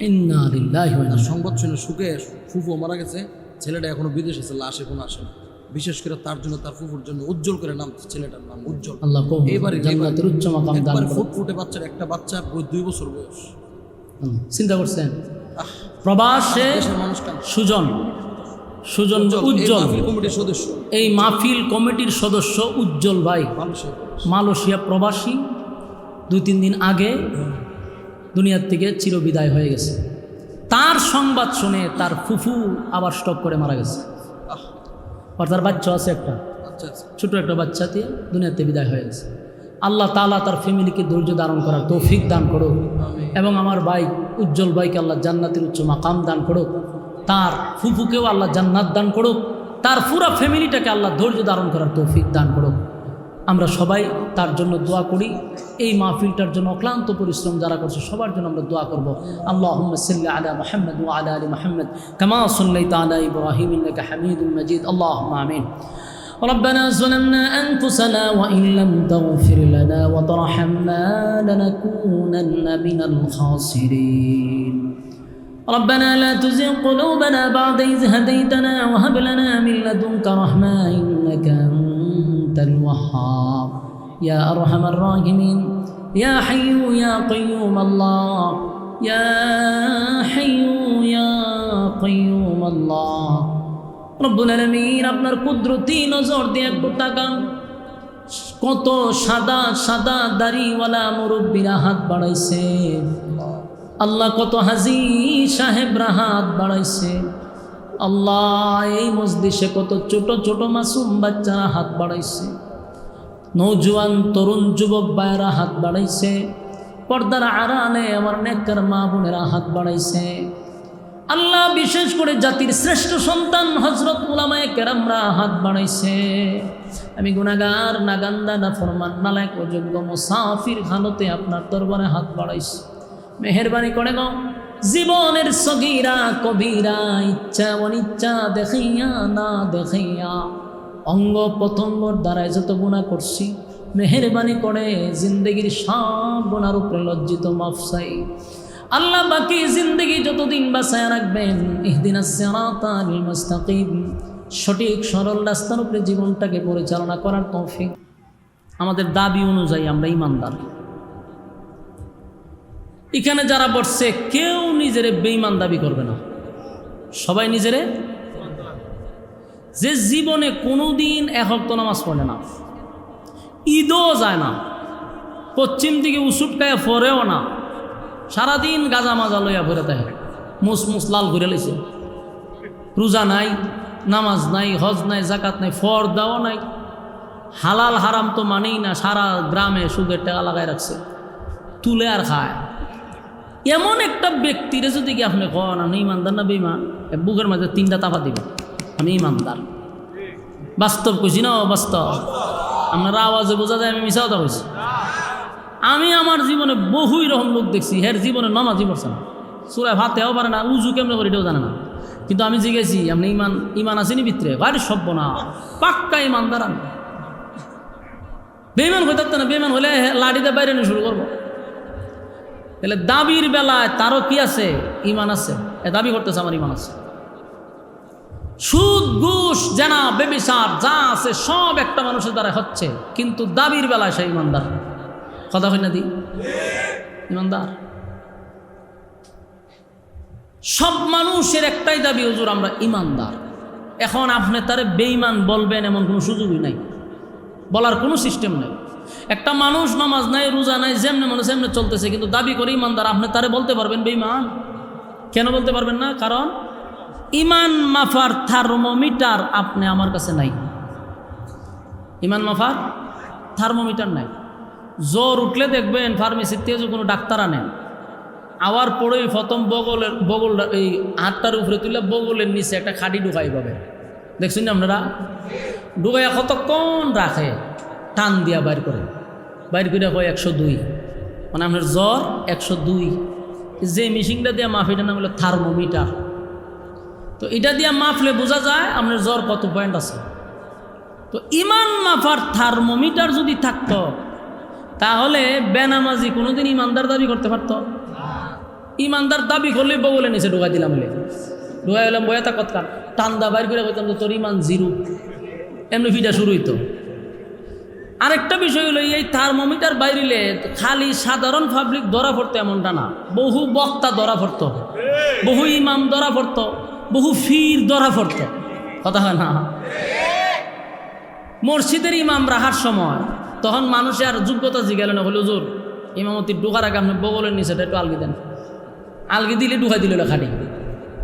ইন্নালিল্লাহি ওয়া ইন্না ইলাইহি। সংবাদ শুনে সুখে ফুফু মারা গেছে, ছেলেটা এখনো বিদেশে আছে, লাশ এখনো আসে না। বিশেষ করে তার জন্য, তার ফুফুর জন্য উজ্জ্বল করে নাম, ছেলেটার নাম উজ্জ্বল। আল্লাহ এবারে জান্নাতের উচ্চ মাকাম দান করুন। ফুটফুটে বাচ্চার, একটা বাচ্চা 2 বছর বয়স। চিন্তা করছেন, প্রবাসে সুজন উজ্জ্বল কমিটির সদস্য, এই মাহফিল কমিটির সদস্য উজ্জ্বল ভাই মালয়েশিয়া প্রবাসী, 2-3 দিন আগে দুনিয়ার থেকে চিরবিদায় হয়ে গেছে। তার সংবাদ শুনে তার ফুফু আবার স্ট্রোক করে মারা গেছে। আর তার বাচ্চা আছে একটা, ছোট একটা বাচ্চা দিয়ে দুনিয়াতে বিদায় হয়ে গেছে। আল্লাহ তাআলা তার ফ্যামিলিকে ধৈর্য ধারণ করার তৌফিক দান করুক, এবং আমার ভাই উজ্জ্বল ভাইকে আল্লাহ জান্নাতের উচ্চ মাকাম দান করুক, তার ফুফুকেও আল্লাহ জান্নাত দান করুক, তার পুরা ফ্যামিলিটাকে আল্লাহ ধৈর্য ধারণ করার তৌফিক দান করুক। আমরা সবাই তার জন্য দোয়া করি। এই মাহফিলটার জন্য অক্লান্ত পরিশ্রম যারা করছে সবার জন্য আমরা দোয়া করব। আল্লাহুম্মা সাল্লি আলা মুহাম্মদ ওয়া আলা আলি মুহাম্মদ কামা সাল্লাইতা আলা ইব্রাহিম ইন্নাকা হামিদুম মাজিদ। আল্লাহুম্মা আমিন। ربنا ظلمنا أنفسنا وإن لم تغفر لنا وترحمنا لنكونن من الخاسرين. ربنا لا تزغ قلوبنا بعد إذ هديتنا وهب لنا من لدنك رحمة إنك أنت الوهاب يا أرحم الراحمين يا حي يا قيوم الله يا حي يا قيوم الله রব্বুল আলামিন আপনার কুদরতি নজর দিয়ে একটু তাকান। কত সাদা সাদা দাড়িওয়ালা মুরব্বীরা হাত বাড়াইছে আল্লাহ, কত হাজি সাহেবরা হাত বাড়াইছে আল্লাহ। এই মজলিসে কত ছোট ছোট মাসুম বাচ্চারা হাত বাড়াইছে, নৌজওয়ান তরুণ যুবক ভাইয়েরা হাত বাড়াইছে, পর্দার আড়ালে আমার নেককার মা বোনেরা হাত বাড়াইছে আল্লাহ। বিশেষ করে জাতির শ্রেষ্ঠ সন্তান হযরত উলামায়ে কেরামরা হাত বাড়াইছে। আমি গুনাহগার, নাগান্দা, নাফরমান, নালায়েক, অযোগ্য, মুসাফির হালতে আপনার দরবারে হাত বাড়াইছি। মেহেরবানি করে গো, জীবনের সগীরা কবিরা, ইচ্ছা অনিচ্ছা, দেখিয়া না দেখিয়া, অঙ্গ প্রত্যঙ্গর দ্বারায় যত গুনাহ করছি, মেহেরবানি করে জিন্দগির সব গুনার উপরে লজ্জিত মাফ চাই আল্লাহ। বাকি জিন্দগি যতদিন বাঁচায় রাখবেন, ইহদিনাস সিরাতাল মুস্তাকিম, সঠিক সরল রাস্তার উপরে জীবনটাকে পরিচালনা করার তৌফিক। আমাদের দাবি অনুযায়ী আমরা ইমানদার। এখানে যারা বসছে কেউ নিজেরে বেঈমান দাবি করবে না, সবাই নিজেরে, যে জীবনে কোনোদিন এক ওয়াক্ত নামাজ পড়ে না, ঈদও যায় না, পশ্চিম দিকে উসুটকায় ফরেও না, সারাদিন গাজা মাজা লইয়া ভরে থাকে, মুসমুস লাল ঘুরে লইছে, রোজা নাই, নামাজ নাই, হজ নাই, জাকাত নাই, ফরদাও নাই, হালাল হারাম তো মানেই না, সারা গ্রামে সুদের টাকা লাগাই রাখছে, তুলে আর খায়। এমন একটা ব্যক্তিরে যদি কি আপনি কন আমি ইমানদার না বেঈমান, বুকের মাঝে 3টা তাপা দিবে, আমি ইমানদার। বাস্তব কইছি না অবাস্তব? আপনারা আওয়াজে বোঝা যায় আমি মিছা কথা কইছি। আমি আমার জীবনে বহুই রকম লোক দেখছি, হের জীবনে নামাজই পড়ছে না, সূরা ফাতিহাও পারে না, উজু কেমনে করে এটাও জানে না। কিন্তু আমি জিজ্ঞেসি আপনি ইমান আসেনি ভিতরে, গাড়ি সভ্য না, পাক্কা ইমানদার আমি। বেঈমান হয়ে থাকতো না, বেঈমান হলে লাঠিতে বাইরে নিয়ে শুরু করবো। তাহলে দাবির বেলায় তারও কি আছে? ইমান আছে। এ দাবি করতেছে আমার ইমান আছে। সুদ, ঘুষ, জেনা, ব্যভিচার যা আছে সব একটা মানুষের দ্বারা হচ্ছে, কিন্তু দাবির বেলায় সে ইমানদার। কথা হয় না দি? ইমানদার। সব মানুষের একটাই দাবি, হুজুর আমরা ইমানদার। এখন আপনি তারে বেঈমান বলবেন এমন কোনো সুযোগই নাই, বলার কোনো সিস্টেম নাই। একটা মানুষ নামাজ নাই, রোজা নাই, যেমনে মানুষ এমনি চলতেছে, কিন্তু দাবি করে ইমানদার। আপনি তারে বলতে পারবেন বেঈমান? কেন বলতে পারবেন না? কারণ ইমান মাফার থার্মোমিটার আপনি আমার কাছে নাই। ইমান মাফার থার্মোমিটার নাই। জ্বর উঠলে দেখবেন ফার্মেসির থেকে কোনো ডাক্তার আনেন, আওয়ার পরেই প্রথম বগল এই হাতটার উপরে তুলে বগলের নিচে একটা খাড়ি ঢুকাই পাবে। দেখছেন না আপনারা? ঢুকাইয়া কতক্ষণ রাখে, টান দিয়া বাইর করে কয় 102, মানে আপনার জ্বর 102। যে মেশিনটা দিয়া মাফ, এটার নাম হলো থার্মোমিটার। তো এটা দিয়া মাফলে বোঝা যায় আপনার জ্বর কত পয়েন্ট আছে। তো ইমান মাফার থার্মোমিটার যদি থাকতো, তাহলে বেনামাজি কোনোদিন ইমানদার দাবি করতে পারত? ইমানদার দাবি করলে বগলে নিচে ঢুকাই দিলাম, ঢুকাই হলাম বয়া তা কতকার টান্দা বাইর করে বলতাম তোর ইমান 0, এমনি ফিটা শুরু হইতো। আরেকটা বিষয় হলো, এই থার্মোমিটার বাইরিলে খালি সাধারণ পাবলিক ধরা পড়তো এমনটা না, বহু বক্তা ধরা পড়তো, বহু ইমাম ধরা পড়তো, বহু ফির ধরা পড়তো। কথা হয় না? মসজিদের ইমাম রাখার সময় তখন মানুষের আর যোগ্যতা জিজ্ঞাসা না হলো, হুজুর ইমামতি ঢুকার আগে আপনি বগলের নিচেটা একটু আলগি দেন। আলগি দিলে ঢুকাই দিল খাটি,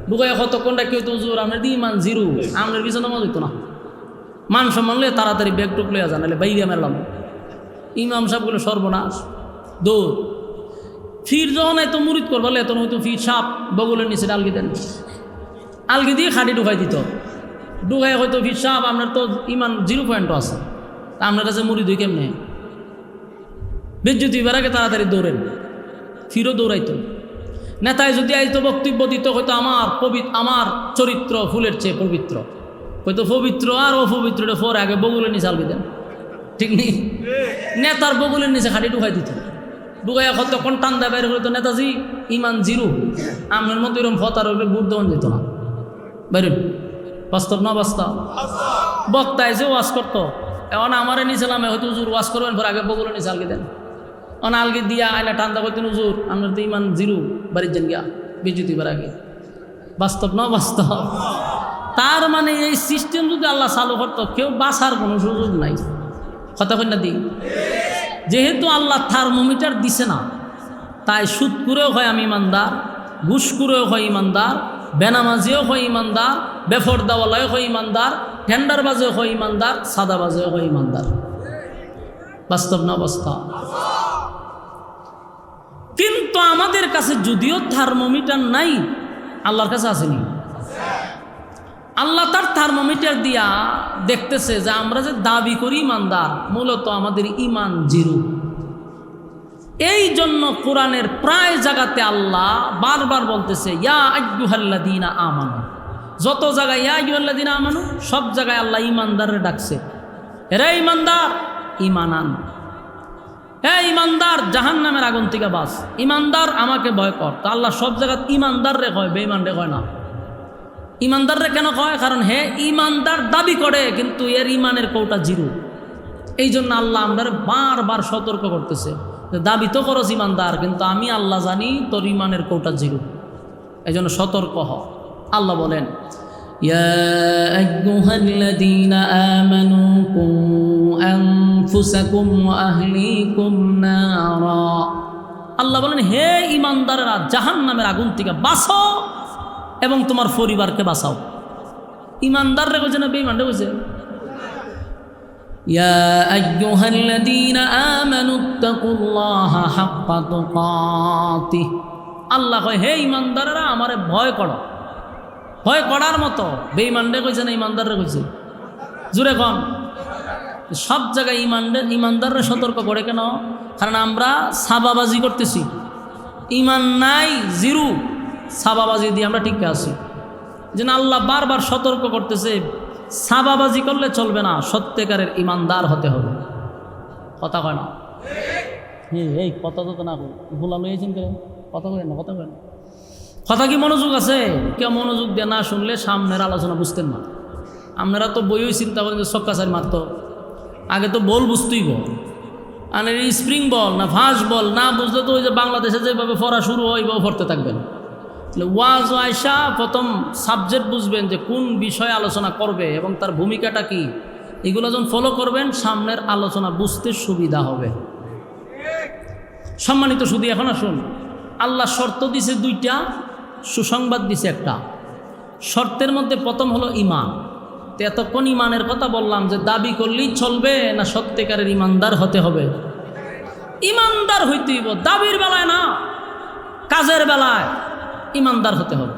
ঢুকাই কতক্ষণটা কেউ তো হুজুর আপনার দিয়ে ইমান 0, আপনার পিছনে নামাজ হইতো না। মান সম্মান লয়ে তাড়াতাড়ি ব্যাগ টুক লইয়া যান, বাইরে মারলাম। ইমাম সাহেবগুলো সর্বনাশ, দৌড়। ফির যখন এত মুরিদ করবো এত হয়তো ফির সাপ বগলের নিচে আলগি দেন, আলগি দিয়ে খাটি ঢুকাই দিত। ঢুকাই হয়তো ফির সাপ আপনার তো ইমান 0 পয়েন্টও আছে, তা আপনার কাছে মুরিদ হই কেমনে? বেজ্জতি বেড়াকে তাড়াতাড়ি দৌড়েন। ফিরও দৌড়াইতো। নেতায় যদি আইতো বক্তব্য দিত, হয়তো আমার চরিত্র ফুলের চেয়ে পবিত্র, হয়তো পবিত্র আর অপবিত্রটা পরে আগে বগুলের নিচে আলগি দেন, ঠিক নেই? নেতার বগুলের নিচে খাটি ঢুকাই দিত। ঢুকাইয়া কতক্ষণ টান্দা বাইরে হইতো, নেতাজি ইমান 0, আপনার মতো এরকম ফতার হইলে বুট দেওয়ান যেত না। বাইরেন বাস্তব না বাস্তব? বক্তা এসে ওয়াজ করতো, এখন আমারে নিচে নামে হয়তো হুজুর ওয়াজ করবেন, পর আগে বগুলের নিচে আলগি দেন। আলগি দিয়া আইনা টান্দা করতেন, হুজুর আপনার তো ইমান 0, বাড়ির যান গিয়া বিদ্যুতি বার আগে। বাস্তব না বাস্তব? তার মানে এই সিস্টেম যদি আল্লাহ চালু করতো, কেউ বাঁচার কোনো সুযোগ নাই। কথা কই না দি? যেহেতু আল্লাহ থার্মোমিটার দিছে না, তাই সুদ করেও হয় আমি ইমানদার, ঘুষ করেও হয় ইমানদার, বেনামাজিও হয় ইমানদার, বেফরদাওয়ালাও হয় ইমানদার, টেন্ডারবাজেও হয় ইমানদার, সাদাবাজেও হয় ইমানদার। বাস্তব না বাস্তব? কিন্তু আমাদের কাছে যদিও থার্মোমিটার নাই, আল্লাহর কাছে আসেনি। আল্লাহ তার থার্মোমিটার দিয়া দেখতেছে যে আমরা যে দাবি করি ইমানদার, মূলত আমাদের ইমান 0। এই জন্য কোরআনের প্রায় জায়গাতে আল্লাহ বারবার বলতেছে ইয়া আইয়ুহাল্লাযীনা আমানু। যত জায়গায় ইয়া আইয়ুহাল্লাযীনা আমানু, সব জায়গায় আল্লাহ ইমানদারে ডাকছে, এরা ইমানদার, ইমান আন। হ্যাঁ ইমানদার, জাহান্নামের আগুন থেকে বাঁচ, ইমানদার আমাকে ভয় কর। তো আল্লাহ সব জায়গায় ইমানদার রে কয়, বেঈমান রে কয় না। ইমানদার রে কেন কয়? কারণ হে ইমানদার দাবি করে, কিন্তু এর ইমানের কৌটা 0। এই জন্য আল্লাহ আমরা বারবার সতর্ক করতেছে যে দাবি তো করস ইমানদার, কিন্তু আমি আল্লাহ জানি তোর ইমানের কৌটা 0। এই জন্য সতর্ক হ। আল্লাহ বলেন ইয়া আইয়ুহাল্লাযীনা আমানু কু আনফুসাকুম ওয়া আহলিকুম নারা। আল্লাহ বলেন হে ইমানদাররা, জাহান্নামের আগুন থেকে বাঁচো এবং তোমার পরিবারকে বাঁচাও। ইমানদার রে কইছে না বেঈমান রে কইছে? ইয়া আইয়ুহাল্লাযীনা আমানু তাকুল্লাহা হাক্কা তুকাতিহ। আল্লাহ কয় হে ইমানদাররা, আমারে ভয় করো। ভয় করার মতো বেঈমান রে কইছে না ইমানদার রে কইছে? জোরে কন। সব জায়গায় ইমানদাররা সতর্ক করে কেন? কারণ আমরা সাবাবাজি করতেছি, ইমান নাই 0, সাবাবাজি দিয়ে আমরা টিকে আছি। যেন আল্লাহ বারবার সতর্ক করতেছে সাবাবাজি করলে চলবে না, সত্যিকারের ইমানদার হতে হবে। কথা কয় না। এই কথা তো না ভুলা লইয়েছেন কেন? কথা কয় না, কথা কয় না। কথা কি মনোযোগ আছে? কেউ মনোযোগ দিয়ে না শুনলে সামনের আলোচনা বুঝতেন না। আপনারা তো বইও চিন্তা করেন যে ছক্কাচারি মারত, আগে তো বল বুঝতেই বল, আর স্প্রিং বল না ফাস্ট বল না বুঝলে তো ওই যে বাংলাদেশে যেভাবে পড়া শুরু হয় ওইভাবে পড়তে থাকবেন। ওয়াজ আয়সা প্রথম সাবজেক্ট বুঝবেন যে কোন বিষয়ে আলোচনা করবে এবং তার ভূমিকাটা কি, এগুলো যখন ফলো করবেন সামনের আলোচনা বুঝতে সুবিধা হবে। সম্মানিত শুধু এখন আসুন, আল্লাহ শর্ত দিছে দুইটা, সুসংবাদ দিছে একটা। শর্তের মধ্যে প্রথম হলো ইমান। তো এতক্ষণ ইমানের কথা বললাম যে দাবি করলেই চলবে না সত্যিকারের ইমানদার হতে হবে? ইমানদার হইতে হইব, দাবির বেলায় না, কাজের বেলায় ইমানদার হতে হবে।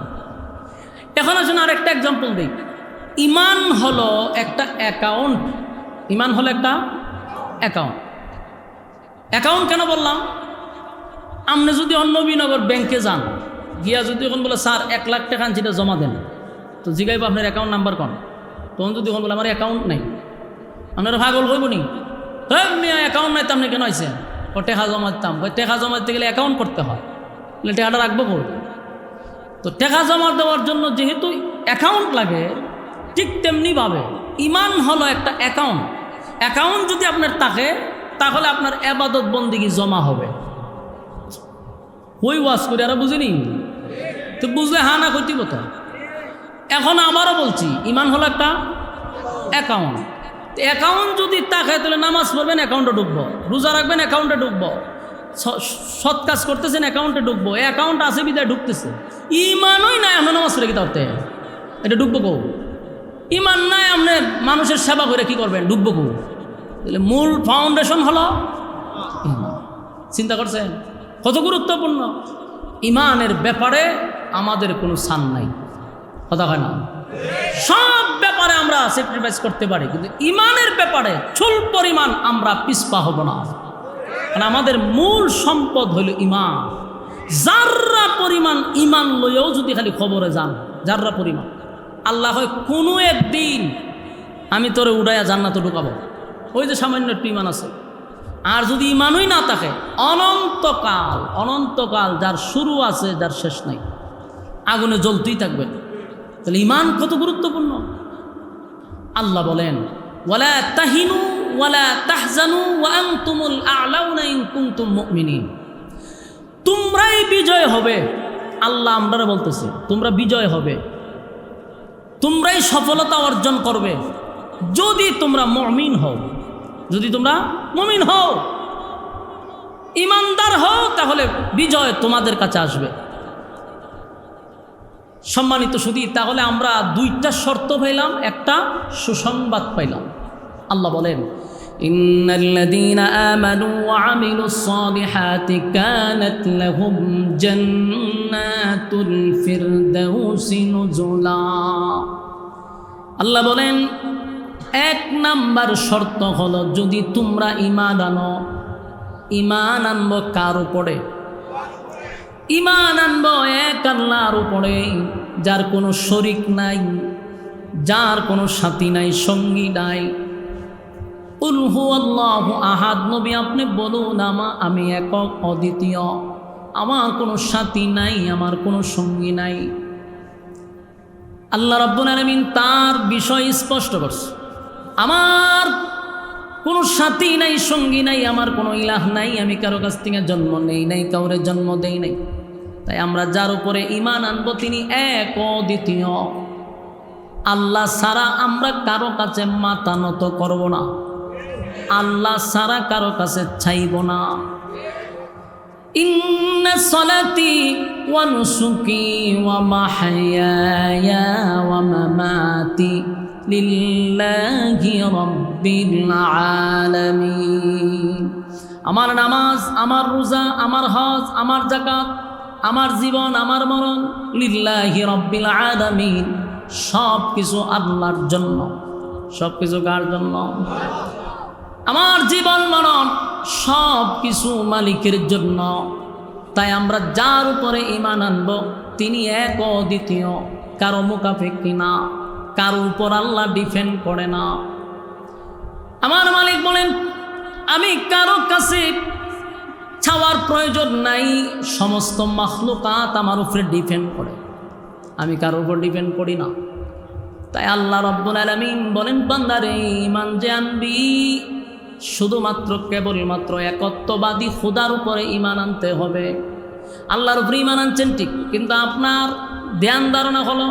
এখন আসুন আরেকটা এক্সাম্পল দিই। ইমান হলো একটা অ্যাকাউন্ট। ইমান হলো একটা অ্যাকাউন্ট। অ্যাকাউন্ট কেন বললাম? আপনি যদি অন্নবীনগর ব্যাংকে যান, গিয়া যদি এখন বলে স্যার 1 লাখ টাকা আনছি এটা জমা দেন, তো জিগাইব আপনার অ্যাকাউন্ট নাম্বার কোন? তখন যদি এখন বলে আমার অ্যাকাউন্ট নেই, আপনারা পাগল হইব নি? মিয়া অ্যাকাউন্ট নাই তো আপনি কেন আইছেন? ও টাকা জমা দিতাম। টাকা জমা দিতে গেলে অ্যাকাউন্ট করতে হয়, টাকাটা রাখবো কই? তো টাকা জমা দেওয়ার জন্য যেহেতু অ্যাকাউন্ট লাগে, ঠিক তেমনিভাবে ইমান হলো একটা অ্যাকাউন্ট। অ্যাকাউন্ট যদি আপনার থাকে তাহলে আপনার ইবাদত বন্দেগী জমা হবে। ওই ওয়াজ করে আর বুঝিনি তো, বুঝলে হা না করতে তো। এখন আবারও বলছি, ইমান হলো একটা অ্যাকাউন্ট। অ্যাকাউন্ট যদি থাকে তাহলে নামাজ পড়বেন অ্যাকাউন্টে ঢুকবো, রোজা রাখবেন অ্যাকাউন্টে ঢুকবো, সৎ কাজ করতেছেন অ্যাকাউন্টে ঢুকবো। অ্যাকাউন্ট আছে বিদায় ঢুকতেছে। ইমানই নাই আমরা নামাজ পড়ে কি করতে, এটা ঢুকবো কো? ইমান নাই আপনি মানুষের সেবা করে কি করবেন, ঢুকবো কো? তাহলে মূল ফাউন্ডেশন হলো ইমান। চিন্তা করছেন কত গুরুত্বপূর্ণ? ইমানের ব্যাপারে আমাদের কোনো ছান নাই, কথা হয় না। সব ব্যাপারে আমরা স্যাক্রিফাইস করতে পারি, কিন্তু ইমানের ব্যাপারে চুল পরিমাণ আমরা পিছপা হব না। কারণ আমাদের মূল সম্পদ হইল ইমান। যার্রা পরিমাণ ইমান লইয়াও যদি খালি খবরে যান, যার্রা পরিমাণ, আল্লাহ হয় কোনো একদিন আমি তোরে উড়াইয়া জান্নাতে ঢুকাবো, ওই যে সামান্য একটু ইমান আছে। আর যদি ইমানই না থাকে, অনন্তকাল অনন্তকাল যার শুরু আছে যার শেষ নাই, আগুনে জ্বলতেই থাকবেন। তাহলে ইমান কত গুরুত্বপূর্ণ। আল্লাহ বলেন ওয়ালা তাহিনু ওয়ালা তাহজানু ওয়া আনতুমুল আ'লাউনা ইন কুনতুম মুমিনিন। তোমরাই বিজয় হবে। আল্লাহ আমরা বলতেছে তোমরা বিজয় হবে, তোমরাই সফলতা অর্জন করবে যদি তোমরা মুমিন হও। যদি তোমরা মুমিন হও, ইমানদার হও, তাহলে বিজয় তোমাদের কাছে আসবে। সম্মানিত শুধু তাহলে আমরা দুইটা শর্ত পাইলাম, একটা সুসংবাদ পাইলাম। আল্লাহ বলেন ইন্নাল্লাযীনা আমানু ওয়া আমিলুস সালিহাতি কানাত লাহুম জান্নাতুল ফিরদাউসি নুজুলা। আল্লাহ বলেন 1 নাম্বার শর্ত হলো যদি তোমরা ঈমান আনো। ঈমান আনবো কার উপরে? ঈমান আনবো এক আল্লাহর উপরে, যার কোনো শরীক নাই, যার কোনো সাথী নাই, সঙ্গী নাই। কুল হুয়াল্লাহু আহাদ। নবী আপনি বলুন আমি একক অদ্বিতীয়, আমার কোনো সাথী নাই, আমার কোনো সঙ্গী নাই। আল্লাহ রাব্বুল আলামিন তার বিষয় স্পষ্ট করছে, আমার কোনো সাথী নাই, সঙ্গী নাই, আমার কোনো ইলাহ নাই, আমি কারো কাছ থেকে জন্ম নেই নাই, কাউরে জন্ম দেই নাই। তাই আমরা যার উপরে ঈমান আনবো তিনি এক অদ্বিতীয়। আল্লাহ ছাড়া আমরা কারো কাছে মাথা নত করব না, আল্লাহ ছাড়া কারো কাছে চাইব না। ইন্না সলাতি ওয়া নুসুকি ওয়া মাহইয়ায়া ওয়া মামাতি লিল্লাহি রাব্বিল আলামিন। আমার নামাজ, আমার রোজা, আমার হজ, আমার যাকাত, আমার জীবন, আমার মরণ লিল্লাহি রাব্বিল আলামিন, সব কিছু আল্লাহর জন্য। সব কিছু কার জন্য? আমার জীবন মরণ সব কিছু মালিকের জন্য। তাই আমরা যার উপরে ঈমান আনব তিনি এক অদ্বিতীয়, কারো মুখাপেক্ষী না, কারো উপর আল্লাহ ডিপেন্ড করে না। আমার মালিক বলেন আমি কারো কাছে চাওয়ার প্রয়োজন নাই, সমস্ত মাখলুকাত আমার উপরে ডিপেন্ড করে, আমি কারোর উপর ডিপেন্ড করি না। তাই আল্লাহ রাব্বুল আলামিন বলেন, বান্দারে ঈমান যে আনবি শুধুমাত্র কেবলমাত্র একত্ববাদী খোদার উপরে ঈমান আনতে হবে। আল্লাহর উপরে ঈমান আনছেন ঠিক, কিন্তু আপনার ধ্যান ধারণা হলো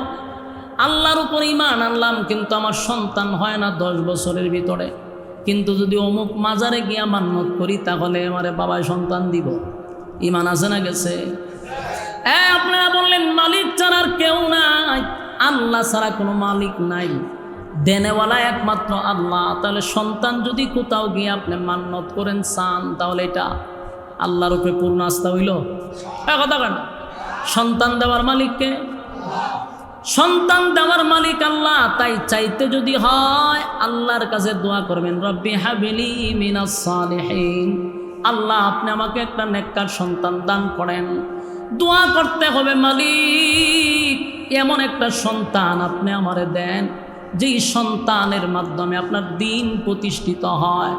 আল্লাহর উপর ঈমান আনলাম কিন্তু আমার সন্তান হয় না 10 বছরের ভিতরে, কিন্তু যদি অমুক মাজারে গিয়া মান্নত করি তাহলে আমারে বাবায় সন্তান দিব। ঈমান আছে না গেছে? আপনারা বললেন মালিক ছাড়া আর কেউ নাই, আল্লাহ ছাড়া কোনো মালিক নাই, দেনেওয়ালা একমাত্র আল্লাহ। তাহলে সন্তান যদি কোথাও গিয়ে আপনি মান্নত করেন চান, তাহলে এটা আল্লাহর উপরে পূর্ণ আস্থা হইল? কথা কেন? সন্তান দেওয়ার মালিককে, সন্তান দেওয়ার মালিক আল্লাহ। তাই চাইতে যদি হয় আল্লাহর কাছে দোয়া করবেন, রব্বি হাবিলি মিনাস সালিহিন, আল্লাহ আপনি আমাকে একটা নেককার সন্তান দান করেন। দোয়া করতে হবে, মালিক এমন একটা সন্তান আপনি আমারে দেন যেই সন্তানের মাধ্যমে আপনার দিন প্রতিষ্ঠিত হয়,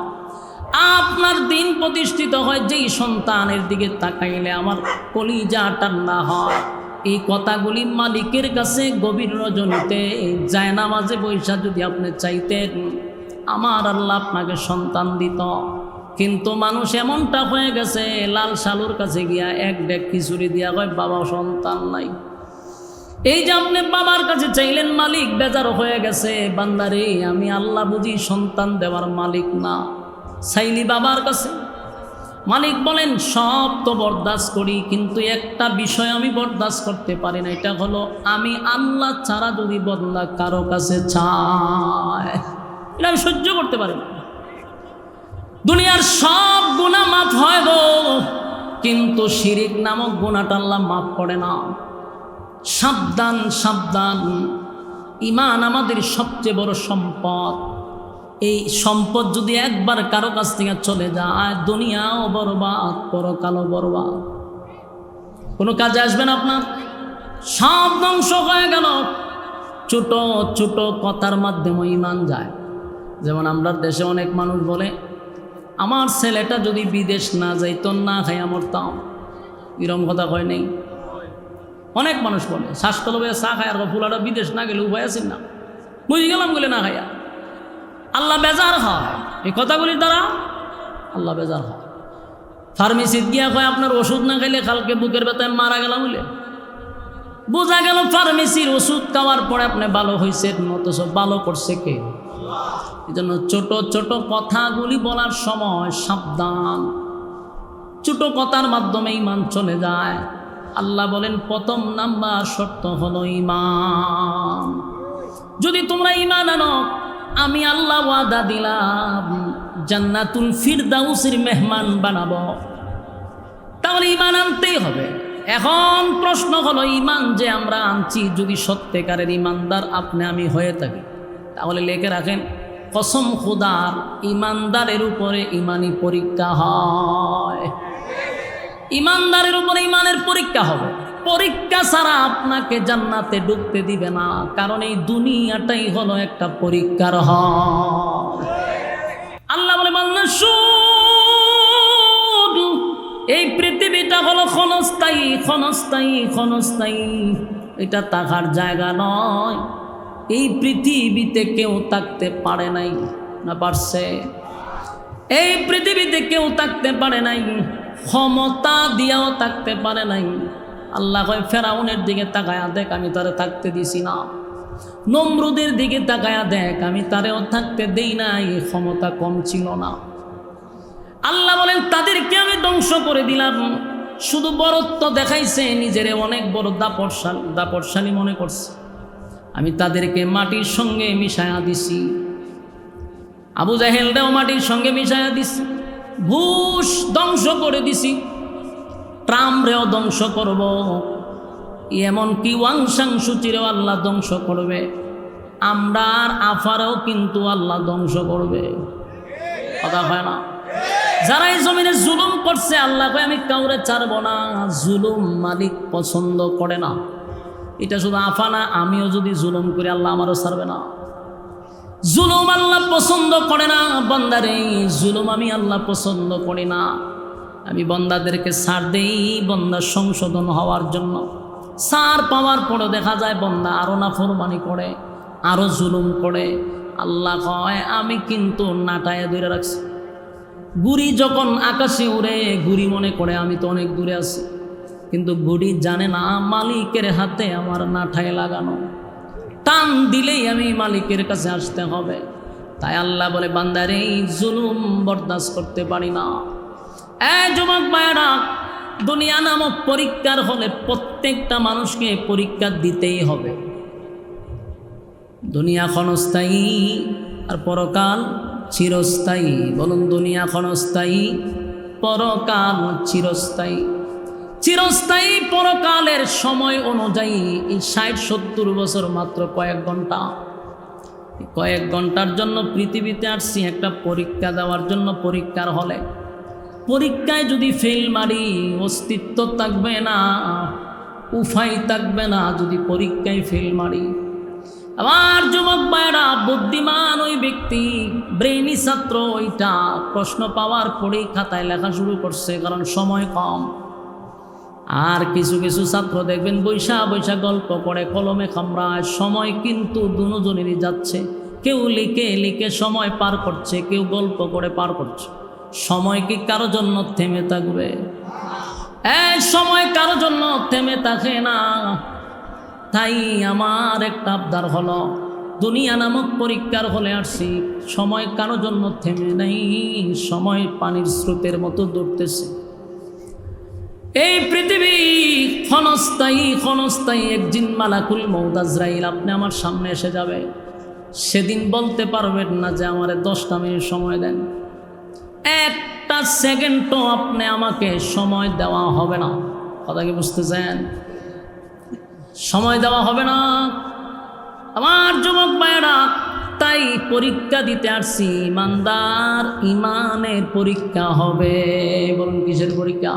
আপনার দিন প্রতিষ্ঠিত হয়, যেই সন্তানের দিকে তাকাইলে আমার কলিজা ঠান্ডা হয়। এই কথাগুলি মালিকের কাছে গভীর রজনীতে জায়নামাজে বৈশা যদি আপনি চাইতেন, আমার আল্লাহ আপনাকে সন্তান দিত। কিন্তু মানুষ এমনটা হয়ে গেছে, লাল শালুর কাছে গিয়া এক ডেক খিচুড়ি দিয়া কয় বাবা সন্তান নাই। এই যে আপনি বাবার কাছে চাইলেন, মালিক বেজার হয়ে গেছে, বান্দারে আমি আল্লাহ বুঝি সন্তান দেওয়ার মালিক না, চাইলি বাবার কাছে। মালিক বলেন সব তো বরদাস্ত করি, কিন্তু একটা বিষয় আমি বরদাস্ত করতে পারি না, এটা হলো আমি আল্লাহ ছাড়া যদি বদলা কারো কাছে চায়, এটা আমি সহ্য করতে পারি না। দুনিয়ার সব গুনাহ মাফ হয় গো, কিন্তু শিরিক নামক গুনাহটা আল্লাহ মাফ করে না। সাবধান সাবধান, ঈমান আমাদের সবচেয়ে বড় সম্পদ। এই সম্পদ যদি একবার কারো কাছ থেকে চলে যায়, দুনিয়াও বরবাদ, পরকালও বরবাদ, কোনো কাজে আসবে না আপনার, সব ধ্বংস হয়ে গেল। ছোট ছোট কথার মাধ্যমে ঈমান যায়। যেমন আমরা দেশে অনেক মানুষ বলে, আমার ছেলেটা যদি বিদেশ না যাইতো না খাইয়া মরতাম, এরকম কথা কয় নেই? অনেক মানুষ বলে শ্বাসকলবে চা খায় আর ফুলাটা বিদেশ না গেলে উপায় আছেন না, বুঝে গেলাম বলে না খাইয়া। আল্লাহ বেজার হয় এই কথাগুলির দ্বারা, আল্লাহ বেজার হয়। ফার্মেসিতে গিয়া কয় আপনার ওষুধ না খাইলে কালকে বুকের ব্যথায় মারা গেলাম বলে, বোঝা গেল ফার্মেসির ওষুধ খাওয়ার পরে আপনি ভালো হয়েছে, অথচ ভালো করছে কে? এই জন্য ছোট ছোট কথাগুলি বলার সময় সাবধান, ছোট কথার মাধ্যমে ঈমান চলে যায়। আল্লাহ বলেন প্রথম নাম্বার শর্ত হলো ঈমান। যদি তোমরা ঈমান আনো, আমি আল্লাহ ওয়াদা দিলাম জান্নাতুল ফিরদাউসের মেহমান বানাবো। তাহলে ঈমান আনতেই হবে। এখন প্রশ্ন হলো, ঈমান যে আমরা আনছি, যদি সত্যিকারের ঈমানদার আপনি আমি হয়ে থাকি, তাহলে লিখে রাখেন, কসম খুদার ঈমানদারের উপরে ঈমানি পরীক্ষা হয়। ঈমানদারের উপরে ঈমানের পরীক্ষা হবে। পরীক্ষা ছাড়া আপনাকে জান্নাতে ঢুকতে দিবে না, কারণ এই দুনিয়াটাই হলো একটা পরীক্ষার হল। আল্লাহ বলে, বান্দা শুন, এই পৃথিবীটা হলো ক্ষণস্থায়ী, ক্ষণস্থায়ী, ক্ষণস্থায়ী, এটা থাকার জায়গা নয়। এই পৃথিবীতে কেউ থাকতে পারে নাই, না পারছে? এই পৃথিবীতে কেউ থাকতে পারে নাই, ক্ষমতা দিয়েও থাকতে পারে নাই। আল্লাহ কয় ফেরাউনের দিকে তাকায়া দেখ, আমি তারে থাকতে দিছি না। নমরুদের দিকে তাকায়া দেখ, আমি তারেও থাকতে দেই নাই, ক্ষমতা কম ছিল না। আল্লাহ বলেন তাদেরকে আমি ধ্বংস করে দিলাম, শুধু বরত্ব দেখাইছে, নিজেরে অনেক বড় দাপটশালী মনে করছে। আমি তাদেরকে মাটির সঙ্গে মিশায়া দিছি, আবু জাহেলটাও মাটির সঙ্গে মিশায়া দিছি, ঘুষ ধ্বংস করে দিছি, ট্রাম্পরেও ধ্বংস করব, এমনকি ওয়াংসাং সুচিরেও আল্লাহ ধ্বংস করবে, আমরা আর আফারেও কিন্তু আল্লাহ ধ্বংস করবে। কথা হয় না? যারা এই জমিনে জুলুম করছে, আল্লাহ কয় আমি কাউরে ছাড়বো না, জুলুম মালিক পছন্দ করে না। এটা শুধু আফা না, আমিও যদি জুলুম করি আল্লাহ আমারও ছাড়বে না। জুলুম আল্লাহ পছন্দ করে না। বান্দারে জুলুম আমি আল্লাহ পছন্দ করি না। আমি বান্দাদেরকে ছাড় দেই বান্দা সংশোধন হওয়ার জন্য। ছাড় পাওয়ার পরে দেখা যায় বান্দা আরও নাফরমানি করে, আরও জুলুম করে। আল্লাহ কয় আমি কিন্তু নাটায় ধরে রাখছি। গুড়ি যখন আকাশে উড়ে গুড়ি মনে করে আমি তো অনেক দূরে আছি, কিন্তু গুড়ি জানে না মালিকের হাতে আমার নাঠায় লাগানো। টান দিলেই আমি মালিকের কাছে আসতে হবে। তাই আল্লাহ বলে বান্দারে এই জুলুম বরদাস্ত করতে পারি না। যুবক ভাইয়েরা, দুনিয়া নামক পরীক্ষার হলে প্রত্যেকটা মানুষকে পরীক্ষা দিতেই হবে। দুনিয়া ক্ষণস্থায়ী আর পরকাল চিরস্থায়ী। বলুন, দুনিয়া ক্ষণস্থায়ী, পরকাল চিরস্থায়ী। চিরস্থায়ী পরকালের সময় অনুযায়ী এই 60-70 বছর মাত্র কয়েক ঘন্টা। কয়েক ঘন্টার জন্য পৃথিবীতে আসছি একটা পরীক্ষা দেওয়ার জন্য। পরীক্ষার হলে পরীক্ষায় যদি ফেল মারি অস্তিত্ব থাকবে না, উপায় থাকবে না যদি পরীক্ষায় ফেল মারি। আমার যুবক ভাইরা, বুদ্ধিমান ওই ব্যক্তি, ব্রেইনি ছাত্র ওইটা প্রশ্ন পাওয়ার পরেই খাতায় লেখা শুরু করছে, কারণ সময় কম। আর কিছু কিছু ছাত্র দেখবেন বৈশা বৈশা গল্প করে, কলমে কামড়ায়। সময় কিন্তু দুজনেরই যাচ্ছে। কেউ লিখে লিখে সময় পার করছে, কেউ গল্প করে পার করছে। সময় কি কারো জন্য থেমে থাকবে? সময় কারো জন্য থেমে থাকে না। তাই আমার একটা আবদার হলো, দুনিয়া নামক পরীক্ষার হলে আসছি, সময় কারো জন্য থেমে নেই। সময় পানির স্রোতের মতো দৌড়তেছে। এই পৃথিবী ক্ষণস্থায়ী, ক্ষণস্থায়ী। একদিন মালাকুল মউত আজরাইল আপনি আমার সামনে এসে যাবে। সেদিন বলতে পারবেন না যে আমারে 10টা মিনিট সময় দেন। একটা সেকেন্ডও আপনি আমাকে সময় দেওয়া হবে না। কথা কি বুঝতেছেন? সময় দেওয়া হবে না। আমার যুবক ভাইয়েরা, তাই পরীক্ষা দিতে আসছি। ইমানদার ইমানের পরীক্ষা হবে। বলুন, কিসের পরীক্ষা?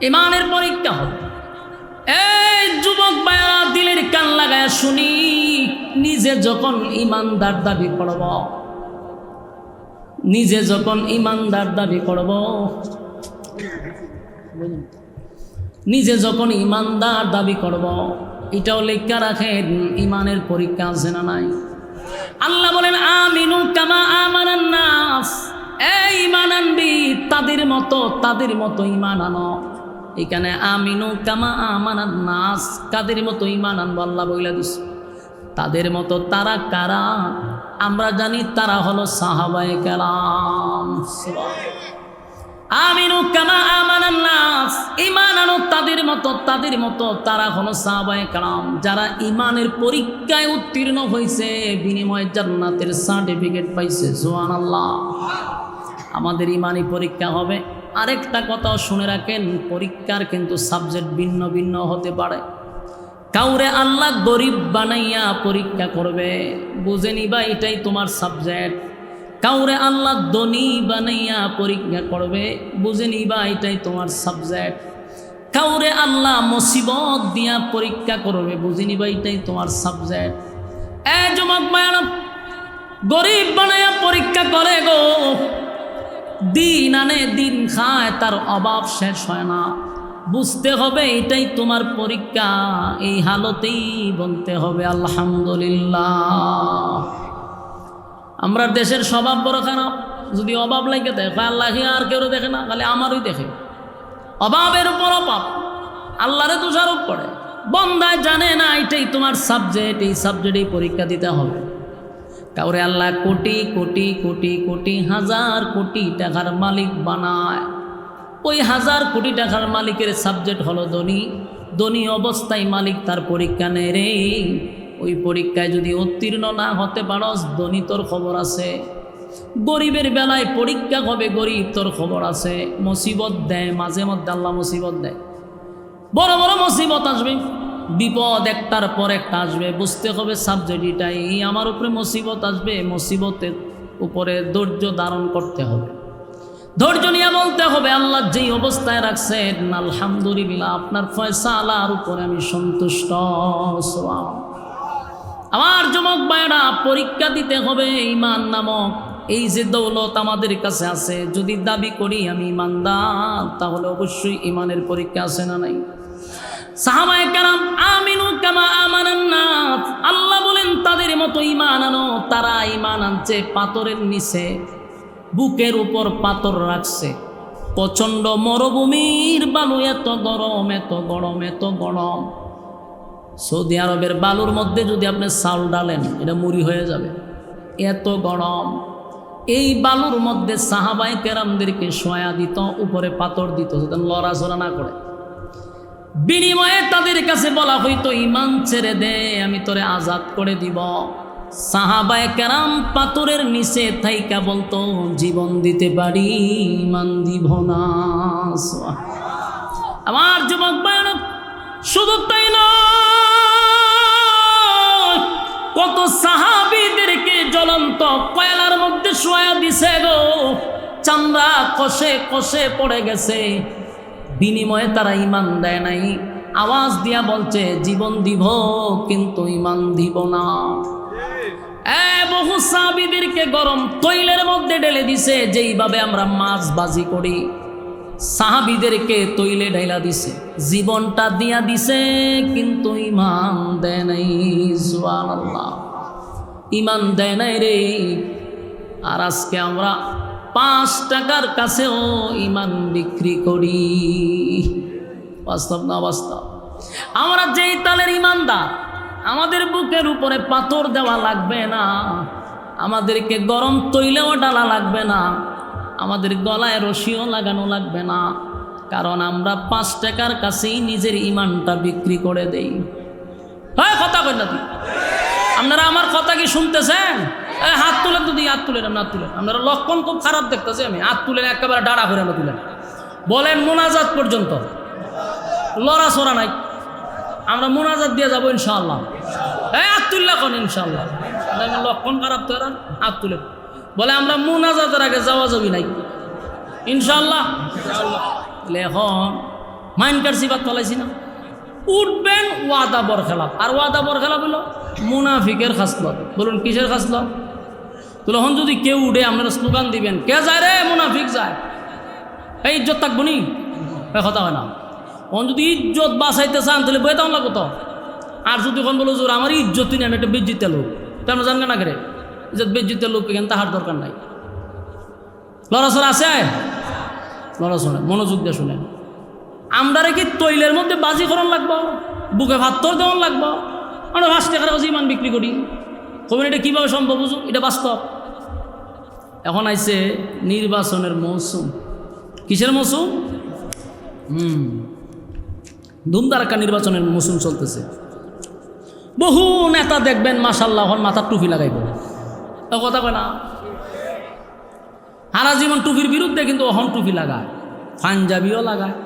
ইমানের পরীক্ষা হবে। এই যুবক ভাইয়েরা, দিলের কান লাগায় শুনি। নিজে যখন ইমানদার দাবি করব, নিজে যখন ইমানদার দাবি করব, নিজে যখন ইমানদার দাবি করব, এটাও লেখা রাখেন ইমানের পরীক্ষা আছে না নাই? আল্লাহ বলেন আমিনু কামা আমানান নাস। এই ঈমান আনবি তাদের মতো ঈমান আনো। এখানে আমিনু কামা আমানান নাস, কাদের মতো ঈমান আনবো আল্লাহ বইলা দিছে। তাদের মতো তারা কারা? আমরা জানি তারা হলো সাহাবায়ে কেরাম। আমিনু কামা আমানান নাস, ঈমান আনো তাদের মতো তারা হলো সাহাবায়ে কেরাম, যারা ঈমানের পরীক্ষায় উত্তীর্ণ হয়েছে, বিনিময়ে জান্নাতের সার্টিফিকেট পাইছে। সুবহানাল্লাহ। আমাদের ঈমানি পরীক্ষা হবে। আরেকটা কথাও শুনে রাখেন, পরীক্ষার কিন্তু সাবজেক্ট ভিন্ন ভিন্ন হতে পারে। কাউরে আল্লাহ গরিব বানাইয়া পরীক্ষা করবে, বুঝে নিবা এটাই তোমার সাবজেক্ট। কাউরে আল্লাহ ধনী বানাইয়া পরীক্ষা করবে, বুঝে নিবা এটাই তোমার সাবজেক্ট। কাউরে আল্লাহ মুসিবত দিয়া পরীক্ষা করবে, বুঝে নিবা এটাই তোমার সাবজেক্ট। যুবক ভাইরা, গরিব বানাইয়া পরীক্ষা করে গো, দিন আনে দিন খায়, তার অভাব শেষ হয় না। বুঝতে হবে এটাই তোমার পরীক্ষা। এই হালতেই বলতে হবে আলহামদুলিল্লাহ। আমরা দেশের স্বভাব বড় খারাপ। যদি অভাব লাগে দেখে আল্লাহ আর কেউ দেখে না, খালি আমারই দেখে। অভাবের উপর অভাব, আল্লাহরে দোষারোপ করে। বন্দায় জানে না এটাই তোমার সাবজেক্ট, এই সাবজেক্টেই পরীক্ষা দিতে হবে। কাউরে আল্লাহ কোটি কোটি কোটি কোটি হাজার কোটি টাকার মালিক বানায়, ওই 1000 কোটি টাকার মালিকের সাবজেক্ট হলো ধনী। ধনী অবস্থায় মালিক তার পরীক্ষা নেয় রে। ওই পরীক্ষায় যদি উত্তীর্ণ না হতে পারস, ধনী তোর খবর আছে। গরিবের বেলায় পরীক্ষা হবে, গরিব তোর খবর আছে। মুসিবত দেয় মাঝে মধ্যে, আল্লাহ মুসিবত দেয়। বড় বড় মুসিবত আসবে, বিপদ একটার পর একটা আসবে। বুঝতে হবে সাবজেক্ট এটাই, আমার উপরে মুসিবত আসবে। মুসিবতের উপরে ধৈর্য ধারণ করতে হবে, ধৈর্য নিয়ে বলতে হবে আল্লাহ যেই অবস্থায় রাখছেন আলহামদুলিল্লাহ, আপনার ফয়সালার উপরে আমি সন্তুষ্ট। আমার যুবক ভাইরা, পরীক্ষা দিতে হবে ঈমান নামক এই যে দৌলত আমাদের কাছে আছে। যদি দাবি করি আমি ঈমানদার, তাহলে অবশ্যই ঈমানের পরীক্ষা আছে না নাই? সাহাবায়ে কেরাম আমিনু কামা আমানান নাস, আল্লাহ বলেন তাদের মতো ঈমান আনো। তারা ঈমান আনছে পাথরের নিচে, বুকের উপর পাথর রাখছে। প্রচণ্ড মরুভূমির বালু, এত গরম, এত গরম, এত গরম। সৌদি আরবের বালুর মধ্যে যদি আপনি চাউল ডালেন, এটা মুড়ি হয়ে যাবে, এত গরম। এই বালুর মধ্যে সাহাবায়ে কেরামদেরকে শোয়া দিত, উপরে পাথর দিত যাতে লড়াচড়া না করে। বিনিময়ে তাদের কাছে বলা হইতো, ঈমান ছেড়ে দে, আমি তোরে আজাদ করে দিব। সাহাবায়ে কেরাম পাথরের নিচে থাইকা বলতো, জীবন দিতে পারি, ঈমান দিব না। আমার যুবক ভাইরা, শুধু তাই নয়, কত সাহাবীদেরকে জ্বলন্ত কয়লার মধ্যে শোয়া দিছে গো, চামড়া কষে কষে পড়ে গেছে। বিনিময়ে তারা ঈমান দেয় নাই, আওয়াজ দিয়া বলছে জীবন দিব কিন্তু ঈমান দিব না। বহু সাহাবীদেরকে গরম তৈলের মধ্যে ঢেলে দিছে, যেইভাবে আমরা মাছ বাজি করি, সাহাবীদেরকে তৈলে ঢেলা দিছে, জীবনটা দিয়া দিছে, কিন্তু ঈমান দেয় নাই। সুবহানাল্লাহ, ঈমান দেয় নাই রে। আর আজকে আমরা 5 টাকার কাছেও ঈমান বিক্রি করি। বাস্তব না বাস্তব? আমরা যেই তালের ঈমানদার, আমাদের বুকের উপরে পাথর দেওয়া লাগবে না, আমাদেরকে গরম তৈলেও ডালা লাগবে না, আমাদের গলায় রশিও লাগানো লাগবে না, কারণ আমরা 5 টাকার কাছেই নিজের ঈমানটা বিক্রি করে দেই। হ্যাঁ, কথা কই না তুই? আপনারা আমার কথা কি শুনতেছেন? হাত তুলেন তো, হাত তুলেন, আপনি হাত তুলেন। আপনারা লক্ষণ খুব খারাপ দেখতেছে, আমি হাত তুলেন একেবারে ডাড়া করে না তুলেন। বলেন মোনাজাত পর্যন্ত, লড়াছড়া নাই। আমরা মোনাজাত দিয়ে যাবো ইনশাআল্লাহ। হাত তুললা কোন ইনশাআল্লাহ? লক্ষণ খারাপ তো এরা, হাত তুলেন। বলে আমরা মোনাজাতের আগে যাওয়া যাবি নাই ইনশাআল্লাহ। এখন মাইনকার সিবাত ফলাইছি না, উঠবেন ওয়াদা বরখেলাপ। আর ওয়াদা বরখেলাপ হলো মুনাফিকের খাসলত। বলুন কিসের খাসলত? তখন যদি কেউ উঠে আপনারা স্লোগান দিবেন, কে যায় রে? মুনাফিক যায়। এই ইজ্জত থাকবো নি? কথা হয় না। ওন যদি ইজ্জত বাঁচাইতে চান তাহলে বয়ে তাও লাগতো। আর যদি কোন বলো জোর আমার ইজ্জতই নেই, আমি একটা বেজ্জিতে লোক, তেমন জানবে না করে ইজ্জত বেজ্জিতে লোক, এখানে তাহার দরকার নাই। লড়াচড়া আছে, লড়াচড়া মনোযোগ দিয়ে শুনেন। আমরা কি তৈলের মধ্যে বাজি করার লাগবো, বুকে ভাত্তর দেওয়ার লাগবো? আমরা 5 টাকার কাছে ঈমান বিক্রি করি। কবেন এটা কীভাবে সম্ভব? বুঝুন, এটা বাস্তব। এখন আইছে নির্বাচনের মৌসুম। কিসের মৌসুম? ধুমধারাক্কা নির্বাচনের মৌসুম চলতেছে। বহু নেতা দেখবেন মাশাআল্লাহ এখন মাথার টুপি লাগাইব, কথা কয় না? সারা জীবন টুপির বিরুদ্ধে, কিন্তু অহন টুপি লাগায়, পাঞ্জাবিও লাগায়,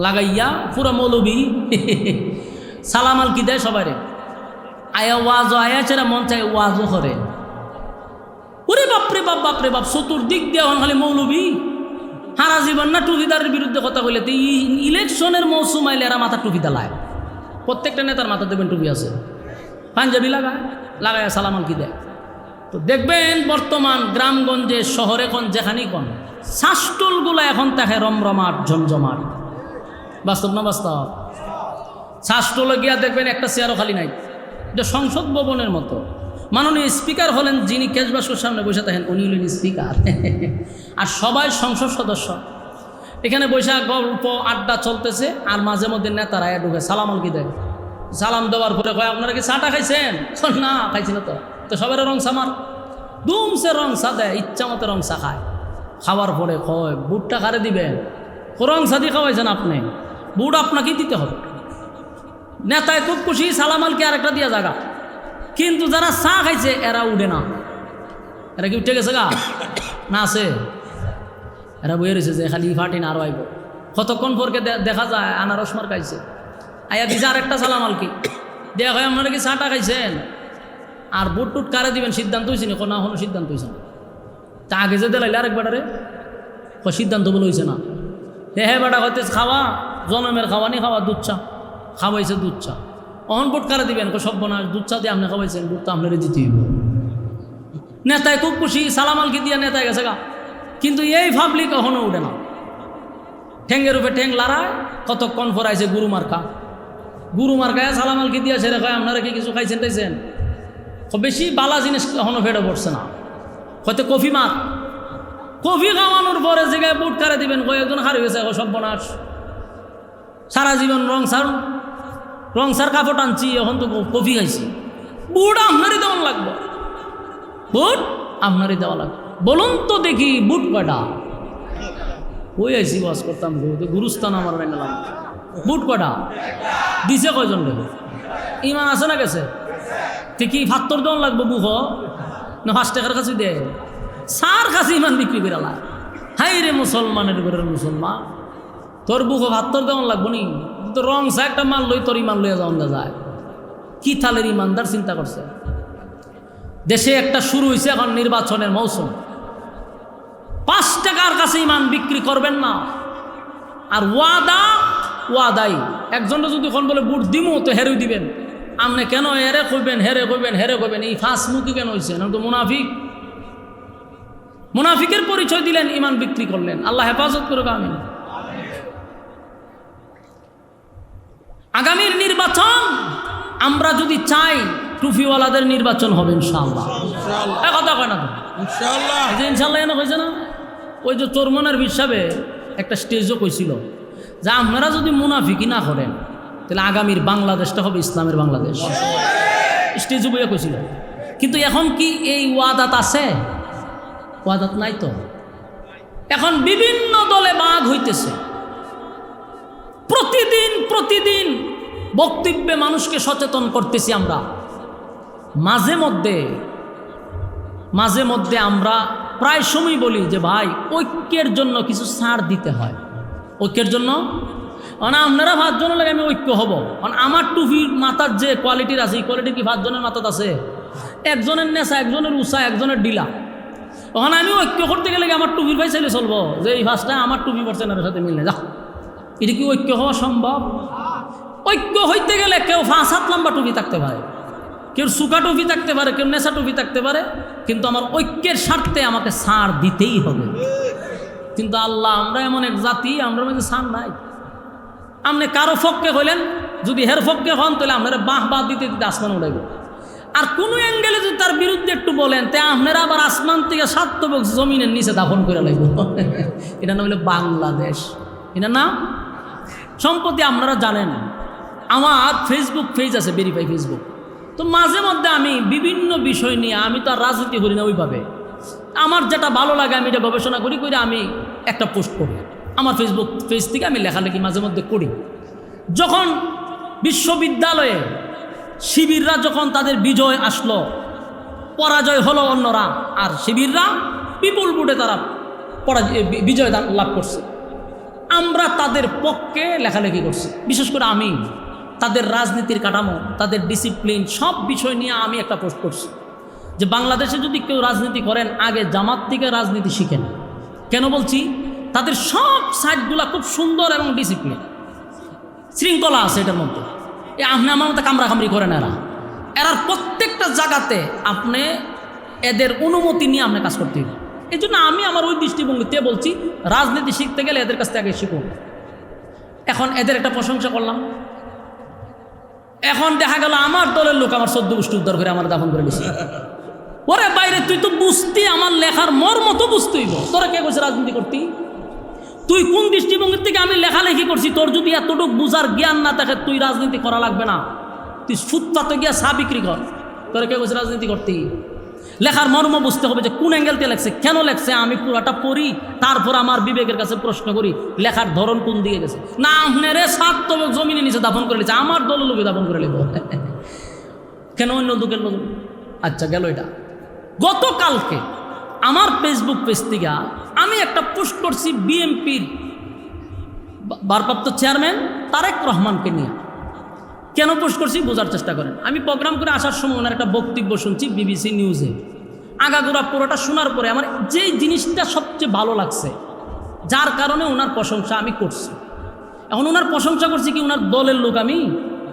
লাগাইয়া পুরা মৌলবি সালাম আলকি দেয় সবাই। আয়া ওয়াজও আয়া চেরা মন চায় ওয়াজও করে। ওরে বাপরে বাপ, বাপরে বাপ, চতুর্দিক দিয়ে এখন খালি মৌলবি। সারা জীবন না টুপিদারের বিরুদ্ধে কথা বলে, তো ইলেকশনের মৌসুম আইলে এরা মাথা টুপি দালায়। প্রত্যেকটা নেতার মাথা দেবেন টুপি আছে, পাঞ্জাবি লাগায়, লাগায় সালাম আলকি দেয়। তো দেখবেন বর্তমান গ্রামগঞ্জে শহরে কোন যেখানেই কোন শাসটুলগুলো এখন দেখে রমরমাট ঝমঝমাট। বাস্তব না বাস্তব? শাসটুলে গিয়া দেখবেন একটা চেয়ারও খালি নাই। এটা সংসদ ভবনের মতো। মাননীয় স্পিকার হলেন যিনি ক্যাশবাস্কর সামনে বসে থাকেন, উনি হলেন স্পিকার। আর সবাই সংসদ সদস্য। এখানে বৈশাখ গল্প আড্ডা চলতেছে, আর মাঝে মধ্যে নেতারা ঢুকে সালাম আলকি দেয়। সালাম দেওয়ার পরে কয় আপনারা কি চাটা খাইছেন? না খাইছি না। তো সবার রং সামার দুমসে রং চা দেয়, ইচ্ছা মতো রং চা খায়। খাওয়ার পরে কয় বুটটা কারে দিবেন? রং চা দিয়ে খাওয়াইছেন আপনি, বুট আপনাকেই দিতে হবে। নেতায় খুব খুশি, সালাম আলকি আরেকটা দিয়া জায়গা। কিন্তু যারা চা খাইছে এরা উঠে না। এরা কি উঠে গেছে গা? না আছে, এরা বইয়ে রয়েছে যে খালি ফাটি না আরো আইব। কতক্ষণ পরকে দেখা যায় আনারস মার খাইছে, আয়া দিছে আরেকটা সালাম আলকি দেয়া হয় আপনারা কি চাটা খাইছেন? আর বুট টুট কারে দিবেন সিদ্ধান্ত হয়েছে না? না হলো সিদ্ধান্ত হয়েছে না। তা আগে যে দিলাইলে আরেক বেটারে সিদ্ধান্ত বলে হয়েছে না। হে বেটা হইতে খাওয়া জনমের খাওয়া নি খাওয়া দুধ চা খাওয়াইছে, দুধ চা অহন ভোট কারা দিবেন সব বনাস দুধ চা দিয়ে আপনি খাওয়াইছেন ভোট তো আপনারা দিতেই হবে। নেতায় খুব খুশি সালামালকে দিয়ে নেতায় গেছে গা, কিন্তু এই পাবলিক কখনো উঠে না। ঠেঙ্গের উপরে ঠেং লড়ায়, কতক্ষণ ফরাইছে গুরু মার্কায় সালামালকে দিয়ে সেরে কয় আপনারা কি কিছু খাইছেন টাইছেন? বেশি বালা জিনিস এখনো ফেটে পড়ছে না, হয়তো কফি খাওয়ানোর পরে জায়গায় বুট কারে দিবেন, কয়েকজন হারিয়ে গেছে সব বনাস। সারা জীবন রং সার কাপড় টানছি, এখন তো কফি খাইছি। বুট আপনারই দেওয়া লাগবে, বুট আপনারই দেওয়া লাগবে। বলুন তো দেখি বুট কয়টা? ওই আইসি বাস করতাম গুরুস্থান আমার গেলাম, বুট কয়টা দিছে? কয়জন দেবে? ইমান আছে না গেছে? ঠিকই ফাত্তর দেওয়া লাগবে বুহ না 5 টাকার কাছে দেয়? সার কাছে ইমান বিক্রি করে লা। হাই রে মুসলমানের ঘরের মুসলমান, তোর বুকো ফাত্তর দেওয়া লাগবো নি? তো রং সা একটা মাল লই তোর ইমান লইয়া যাওয়া যায়। কি থালের ইমানদার চিন্তা করছে? দেশে একটা শুরু হয়েছে এখন নির্বাচনের মৌসুম, 5 টাকার কাছে ইমান বিক্রি করবেন না। আর ওয়াদাই একজনটা যদি কোন বলে বুট দিমু তো হেরে দিবেন, আপনি কেন হেরে কইবেন হেরে কইবেন? এই ফাঁসমুখী কেন হয়েছে? না তো মুনাফিকের পরিচয় দিলেন, ইমান বিক্রি করলেন। আল্লাহ হেফাজত করবে। আমিন। আগামীর নির্বাচন আমরা যদি চাই, টুফিওয়ালাদের নির্বাচন হবে ইনশাআল্লাহ। কথা কয় না তো ইনশাআল্লাহ? ইনশাআল্লাহ এনে কইছে না? ওই যে চরমনের হিসাবে একটা স্টেজও কইছিল যে আপনারা যদি মুনাফিকি না করেন তাহলে আগামীর বাংলাদেশটা হবে ইসলামের বাংলাদেশ। স্টেজও বইয়া কইছিল। কিন্তু এখন কি এই ওয়াদাত আছে? ওয়াদাত নাই তো। এখন বিভিন্ন দলে ভাগ হইতেছে। প্রতিদিন বক্তব্যে মানুষকে সচেতন করতেছি আমরা। মাঝে মধ্যে আমরা প্রায় সময় বলি যে ভাই ঐক্যের জন্য কিছু ছাড় দিতে হয়। ঐক্যের জন্য মানে আপনারা 5 জন লাগে আমি ঐক্য হব। মানে আমার টুপির মাথার যে কোয়ালিটির আছে, এই কোয়ালিটি কি 5 জনের মাথাত আছে? একজনের নেশা, একজনের উষা, একজনের ডিলা। ওখানে আমি ঐক্য করতে গেলে আমার টুপির ভাই চাইলে চলবো যে এই ভাষটা আমার টুপি পড়ছে না, সাথে মিললে যা। এটা কি ঐক্য হওয়া সম্ভব? ঐক্য হইতে গেলে কেউ 5-7 লম্বা টুপি থাকতে পারে, কেউ সুকা টুপি থাকতে পারে, কেউ নেশা টুপি থাকতে পারে, কিন্তু আমার ঐক্যের স্বার্থে আমাকে ছাড় দিতেই হবে। কিন্তু আল্লাহ, আমরা এমন এক জাতি, আমরা মধ্যে ছাড় নাই। আপনি কারো ফককে হইলেন, যদি হের ফককে হন তাহলে আপনারা বাহ দিতে আসমান উঠাইব। আর কোনো অ্যাঙ্গেলে যদি তার বিরুদ্ধে একটু বলেন তে আপনারা আবার আসমান থেকে 7 তবক জমিনের নিচে দাফন করে লাগব। এটা না হলে বাংলাদেশ, এটা না। সম্প্রতি আপনারা জানেন আমার ফেসবুক পেজ আছে, ভেরিফাই ফেসবুক। তো মাঝে মধ্যে আমি বিভিন্ন বিষয় নিয়ে, আমি তো আর রাজনীতি করি না ওইভাবে, আমার যেটা ভালো লাগে আমি এটা গবেষণা করি আমি একটা পোস্ট করি আমার ফেসবুক পেজ থেকে। আমি লেখালেখি মাঝে মধ্যে করি। যখন বিশ্ববিদ্যালয়ে শিবিররা যখন তাদের বিজয় আসলো, পরাজয় হলো অন্যরা, আর শিবিররা বিপুল ভোটে তারা বিজয় লাভ করছে, আমরা তাদের পক্ষে লেখালেখি করছি। বিশেষ করে আমি তাদের রাজনীতির কাঠামো, তাদের ডিসিপ্লিন, সব বিষয় নিয়ে আমি একটা পোস্ট করছি যে বাংলাদেশে যদি কেউ রাজনীতি করেন আগে জামাত থেকে রাজনীতি শিখেন। কেন বলছি? তাদের সব সাইডগুলা খুব সুন্দর এবং ডিসিপ্লিন, শৃঙ্খলা আছে এটার মধ্যে। আপনি আমার মতো কামড়াকামড়ি করেন এরার প্রত্যেকটা জায়গাতে আপনি এদের অনুমতি নিয়ে আপনি কাজ করতে হবে। এই জন্য আমি আমার ওই দৃষ্টিভঙ্গিতে বলছি রাজনীতি শিখতে গেলে এদের কাছ থেকে আগে শিখুন। এখন এদের একটা প্রশংসা করলাম, এখন দেখা গেল আমার দলের লোক আমার 14 গোষ্ঠী উদ্ধার করে আমার দাফন করে দিয়েছে। ওরে বাইরে, তুই তো বুঝতি আমার লেখার মর্ম তো বুঝতেই, তোরা কে করছে রাজনীতি করতি? তুই কোন দৃষ্টিভঙ্গির থেকে আমি লেখালেখি করছি? তোর যদি এতটুকু বুঝার জ্ঞান না থাকে তুই রাজনীতি করা লাগবে না, তুই ফুটপাতে গিয়া চা বিক্রি কর। তোরা কে করছে রাজনীতি করতি? লেখার মর্ম বুঝতে হবে যে কোন অ্যাঙ্গেলতে লেখছে, কেন লেখছে, আমি পুরাটা পড়ি, তারপর আমার বিবেকের কাছে প্রশ্ন করি লেখার ধরন কোন দিকে গেছে। না আপনারে 7 তবক জমিনে নিচে দাফন করে নিচ্ছে, আমার দলের লোকে দাফন করে নেব কেন? অন্য দুঃখের লোক। আচ্ছা গেল এটা। গতকালকে আমার ফেসবুক পেজ থেকে আমি একটা পোস্ট করছি বিএনপির ভারপ্রাপ্ত চেয়ারম্যান তারেক রহমানকে নিয়ে। কেন পোস্ট করছি বোঝার চেষ্টা করেন। আমি প্রোগ্রাম করে আসার সময় ওনার একটা বক্তব্য শুনছি BBC নিউজে। আগাগোড়া পুরোটা শোনার পরে আমার যেই জিনিসটা সবচেয়ে ভালো লাগছে, যার কারণে ওনার প্রশংসা আমি করছি। এখন ওনার প্রশংসা করছি কি ওনার দলের লোক, আমি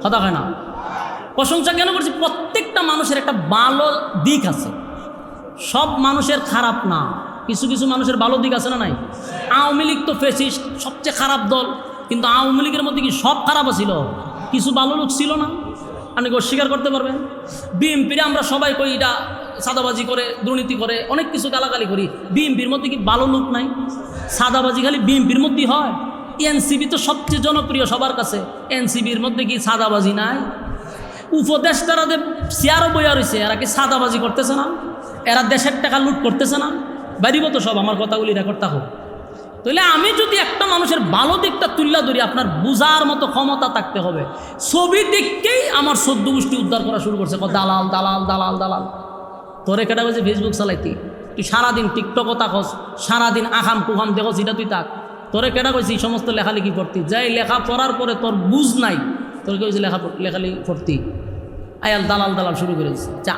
কথা হয় না, প্রশংসা কেন করছি? প্রত্যেকটা মানুষের একটা ভালো দিক আছে, সব মানুষের খারাপ না, কিছু কিছু মানুষের ভালো দিক আছে না নাই? আওয়ামী লীগ তো ফেসিস্ট, সবচেয়ে খারাপ দল, কিন্তু আওয়ামী লীগের মধ্যে কি সব খারাপ ছিল? কিছু ভালো লোক ছিল না? আপনি কি অস্বীকার করতে পারবেন? বিএনপিরে আমরা সবাই কই এটা সাদাবাজি করে, দুর্নীতি করে, অনেক কিছু গালাগালি করি, বিএনপির মধ্যে কি ভালো লোক নাই? সাদাবাজি খালি বিএনপির মধ্যেই হয়? এনসিবি তো সবচেয়ে জনপ্রিয় সবার কাছে, এনসিবির মধ্যে কি সাদাবাজি নাই? উপদেষ্টারা যে চেয়ারও বইয়া রয়েছে, এরা কি সাদাবাজি করতেছে না? এরা দেশের টাকা লুট করতেছে না? বাড়িব তো সব, আমার কথাগুলি রেকর্ড থাকুক। তাহলে আমি যদি একটা মানুষের ভালো দিকটা তুল্লা ধরি, আপনার বুঝার মতো ক্ষমতা থাকতে হবে। ছবি দিককেই আমার 14 গোষ্ঠী উদ্ধার করা শুরু করছে, দালাল দালাল দালাল দালাল। তোরে কেটা বলছে ফেসবুক চালাইতি, তুই সারাদিন টিকটকও তাকস, সারাদিন আখাম কুখাম দেখস, এটা তুই তাক। তোরে কেটা কইছি এই সমস্ত লেখালেখি পড়তি, যাই লেখা পড়ার পরে তোর বুঝ নাই, তোর কে হয়েছে লেখালেখি পড়তি, আয়াল দালাল দালাল শুরু করেছি। যা,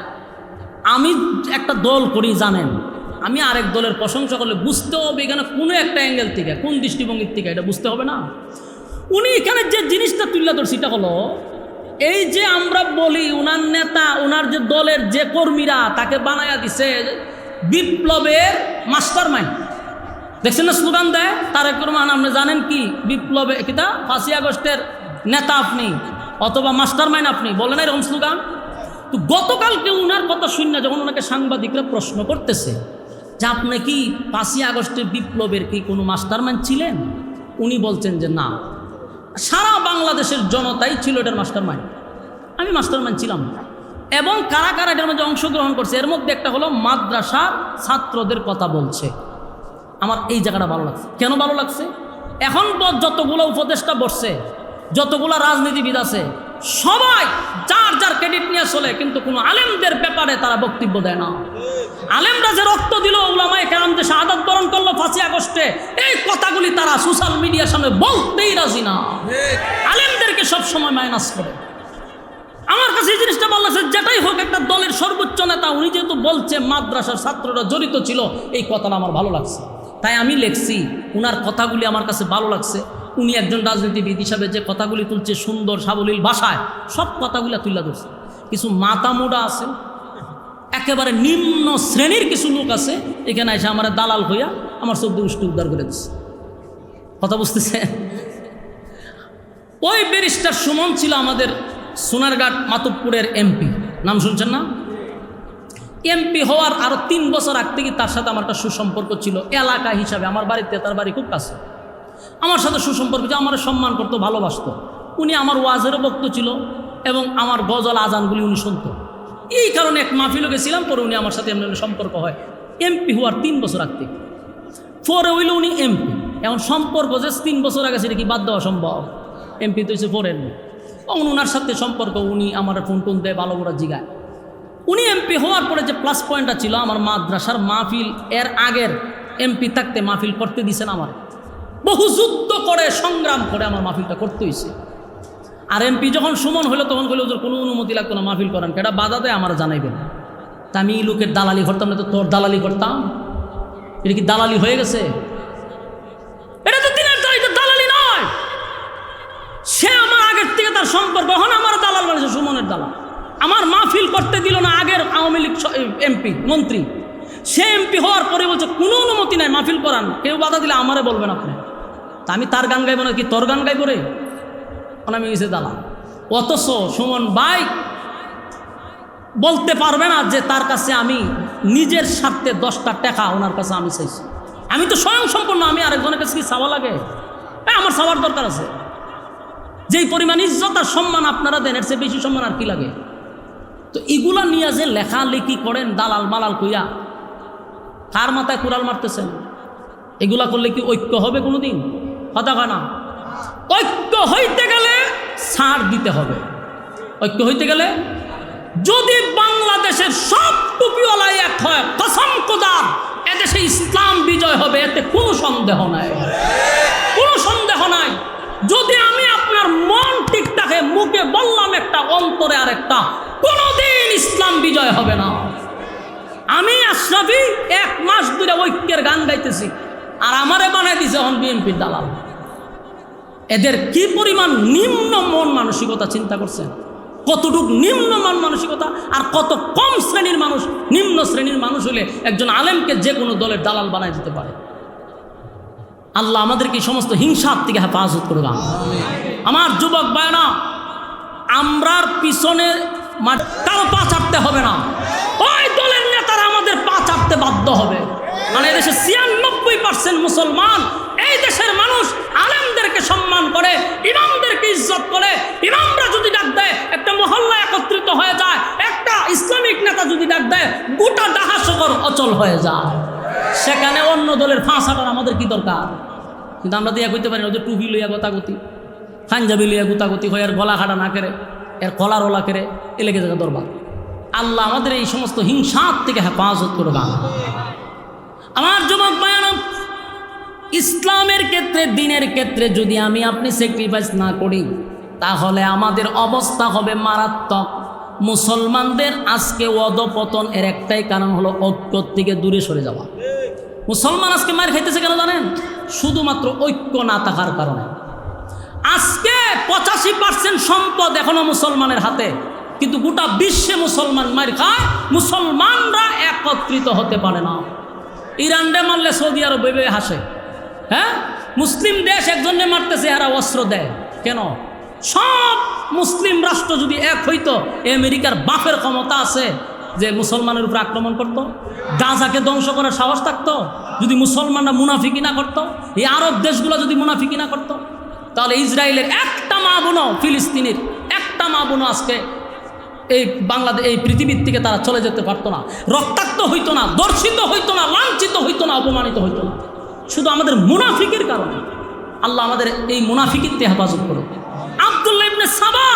আমি একটা দল করি জানেন, আমি আরেক দলের প্রশংসা করলে বুঝতে হবে এখানে কোনো একটা অ্যাঙ্গেল থেকে, কোন দৃষ্টিভঙ্গির থেকে, এটা বুঝতে হবে না? উনি এখানে যে জিনিসটা তুলে ধরছে সেটা হলো, এই যে আমরা বলি ওনার নেতা, ওনার যে দলের যে কর্মীরা তাকে বানায়া দিছে বিপ্লবের মাস্টার মাইন্ড। দেখছেন না স্লোগান দেয় তারেক রহমান, আপনি জানেন কি বিপ্লবে কিতা 5ই আগস্টের নেতা আপনি, অথবা মাস্টার মাইন্ড আপনি, বলেন এরকম স্লোগান। তো গতকালকে উনার কথা শুনে যখন ওনাকে সাংবাদিকরা প্রশ্ন করতেছে যে আপনি কি 5ই আগস্টের বিপ্লবের কি কোনো মাস্টার মাইন্ড ছিলেন, উনি বলছেন যে না, সারা বাংলাদেশের জনতাই ছিল এটার মাস্টার মাইন্ড, আমি মাস্টার মাইন্ড ছিলাম না। এবং কারা কারা এটার মধ্যে অংশগ্রহণ করছে, এর মধ্যে একটা হলো মাদ্রাসার ছাত্রদের কথা বলছে। আমার এই জায়গাটা ভালো লাগছে। কেন ভালো লাগছে? এখন যতগুলো উপদেষ্টা বসছে, যতগুলো রাজনীতিবিদ আছে, সবাই যার যার ক্রেডিট নিয়ে চলে, কিন্তু কোনো আলেমদের ব্যাপারে তারা বক্তব্য দেয় না। আলেমরা যে রক্ত দিল, উলামায়ে কেরাম যে শাহাদাত বরণ করলো 5ই আগস্টে, এই কথাগুলি তারা সোশ্যাল মিডিয়ার সামনে বলতেই রাজি না, আলেমদেরকে সবসময় মাইনাস করে। আমার কাছে এই জিনিসটা ভালো লাগছে, যেটাই হোক একটা দলের সর্বোচ্চ নেতা, উনি যেহেতু বলছে মাদ্রাসার ছাত্ররা জড়িত ছিল, এই কথাটা আমার ভালো লাগছে, তাই আমি লিখছি। উনার কথাগুলি আমার কাছে ভালো লাগছে। উনি একজন রাজনীতিবিদ হিসাবে যে কথাগুলি তুলছে সুন্দর সাবলীল ভাষায়, সব কথাগুলি তুলে ধরছে। কিছু মাথা মোড়া আছে, একেবারে নিম্ন শ্রেণীর কিছু লোক আছে, এখানে এসে আমার দালাল হইয়া আমার 14 গোষ্ঠী উদ্ধার করে দিচ্ছে। কথা বুঝতেছে? ওই ব্যারিস্টার সুমন ছিল আমাদের সোনারঘাট মাতবপুরের এমপি, নাম শুনছেন না? এমপি হওয়ার আরও 3 বছর আগ থেকে তার সাথে আমার একটা সুসম্পর্ক ছিল, এলাকা হিসাবে আমার বাড়িতে তার বাড়ি খুব কাছে, আমার সাথে সুসম্পর্ক ছিল, আমার সম্মান করতো, ভালোবাসতো। উনি আমার ওয়াজেরও বক্ত ছিল এবং আমার গজল আজানগুলি উনি শুনতো। এই কারণে এক মাহফিলে গেছিলাম, পরে উনি আমার সাথে এমনি সম্পর্ক হয় এমপি হওয়ার 3 বছর আগ থেকে। পরে হইল উনি এমপি, এখন সম্পর্ক যে 3 বছর আগে সেটা কি বাদ দেওয়া সম্ভব? এমপি তো হচ্ছে ফোরেন, তখন ওনার সাথে সম্পর্ক, উনি আমার ফোন টোন দেয়, ভালো বড় জিগায়। উনি এমপি হওয়ার পরে যে প্লাস পয়েন্টটা ছিল, আমার মাদ্রাসার মাহফিল এর আগের এমপি থাকতে মাহফিল করতে দিছেন আমার, বহু যুদ্ধ করে সংগ্রাম করে আমার মাহফিলটা করতে হয়েছে। আর এমপি যখন সুমন হলো তখন হলো ওদের কোনো অনুমতি লাগতো না মাহফিল করেন, কেটা বাধা দেয় আমার জানাইবেন। তা আমি লোকের দালালি করতাম না, তো তোর দালালি করতাম? এটা কি দালালি হয়ে গেছে? এটা তো দিনের দালালি নয়। সে আমার আগের থেকে তার সম্পর্ক, এখন আমার দালাল বানিয়েছে, সুমনের দালাল। আমার মাহফিল করতে দিল না আগের আওয়ামী লীগ এমপি মন্ত্রী, সে এমপি হওয়ার পরে বলছে কোনো অনুমতি নাই মাহফিল করান, কেউ বাধা দিলে আমারে বলবেন আপনি। তা আমি তার গান গাইব না, কি তোর গান গাইব রে? আমি গেছি দালাল। অথচ সুমন ভাই বলতে পারবে না যে তার কাছে আমি নিজের স্বার্থে 10টা টাকা ওনার কাছে আমি চাইছি। আমি তো স্বয়ং সম্পূর্ণ, আমি আরেকজনের কাছে কি চাওয়া লাগে? আমার চাওয়ার দরকার আছে। যেই পরিমাণ ইজ্জত আর সম্মান আপনারা দেন, এর চেয়ে বেশি সম্মান আর কি লাগে? তো এগুলা নিয়ে যে লেখালেখি করেন দালাল মালাল কইয়া, কার মাথায় কুড়াল মারতেছেন? এগুলা করলে কি ঐক্য হবে কোনোদিন? কথা না। ঐক্য হইতে গেলে ছাড় দিতে হবে। ঐক্য হইতে গেলে যদি বাংলাদেশের সব টুপিওয়ালাই এক হয়, কসম খোদার এদেশে ইসলাম বিজয় হবে, এতে কোনো সন্দেহ নাই, কোনো সন্দেহ নাই। যদি আমি আপনার মন ঠিক থাকে, মুখে বললাম একটা, অন্তরে আর একটা, কোনোদিন ইসলাম বিজয় হবে না। আমি আশরাফি 1 মাস ধরে ঐক্যের গান গাইতেছি, আর আমারে বানাই দিছে এখন বিএনপির দালাল। এদের কি পরিমাণ নিম্ন মন মানসিকতা চিন্তা করছেন? কতটুক নিম্নমান মানসিকতা আর কত কম শ্রেণীর মানুষ, নিম্ন শ্রেণীর মানুষ হলে একজন আলেমকে যে কোনো দলের দালাল বানায় দিতে পারে। আল্লাহ আমাদেরকে এই সমস্ত হিংসার থেকে হেফাজত করবে। আমার যুবক ভাইরা, আমরার পিছনে কারো পা চাটতে হবে না, ওই দলের নেতারা আমাদের পা চাটতে বাধ্য হবে। মানে এদেশে 96% মুসলমান, এই দেশের মানুষ আলেমদেরকে সম্মান করে, ইমামদেরকে ইজ্জত করে। ইমামরা যদি ডাক দেয়, একটা মহল্লা একত্রিত হয়ে যায়, একটা ইসলামিক নেতা যদি ডাক দেয়, গোটা ডাহাশকর অচল হয়ে যায়। সেখানে অন্য দলের ফাঁসাটার আমাদের কি দরকার? কিন্তু আমরা দিয়ে কইতে পারি না, ওদের টুপি লইয়া গোতাগতি, পাঞ্জাবি লইয়া গোতাগতি হয়, এর গলা খাটা না কেড়ে, এর কলার ওলা কেড়ে, এ লেগে যাবে দরবার। আল্লাহ আমাদের এই সমস্ত হিংসার থেকে হেফাজত করবে। আমার যুবক ভাইরা, ইসলামের ক্ষেত্রে, দিনের ক্ষেত্রে যদি আমি আপনি স্যাক্রিফাইস না করি, তাহলে আমাদের অবস্থা হবে মারাত্মক। মুসলমানদের আজকে অধপতন এর একটাই কারণ হলো ঐক্য থেকে দূরে সরে যাওয়া। মুসলমান আজকে মার খাইতেছে কেন জানেন? শুধুমাত্র ঐক্য না থাকার কারণে। আজকে 85% সম্পদ এখনো মুসলমানের হাতে, কিন্তু গোটা বিশ্বে মুসলমান মার খায়, মুসলমানরা একত্রিত হতে পারে না। ইরানরে মারলে সৌদি আরব ভেবে হাসে, হ্যাঁ? মুসলিম দেশ একজনে মারতেছে, এরা অস্ত্র দেয় কেন? সব মুসলিম রাষ্ট্র যদি এক হইতো, আমেরিকার বাপের ক্ষমতা আছে যে মুসলমানের উপর আক্রমণ করত? গাজাকে ধ্বংস করার সাহস থাকতো যদি মুসলমানরা মুনাফিকি না করতো? এই আরব দেশগুলো যদি মুনাফিকি না করতো, তাহলে ইসরায়েলের একটা মা বোনও, ফিলিস্তিনের একটা মা বোনও আজকে এই বাংলাদেশ, এই পৃথিবীর থেকে তারা চলে যেতে পারতো না, রক্তাক্ত হইতো না, দর্শিত হইতো না, লাঞ্ছিত হইতো না, অপমানিত হইতো না, শুধু আমাদের মুনাফিকের কারণে। আল্লাহ আমাদের এই মুনাফিকির থেকে হেফাজত করুন। আব্দুল্লাহ ইবনে সাবা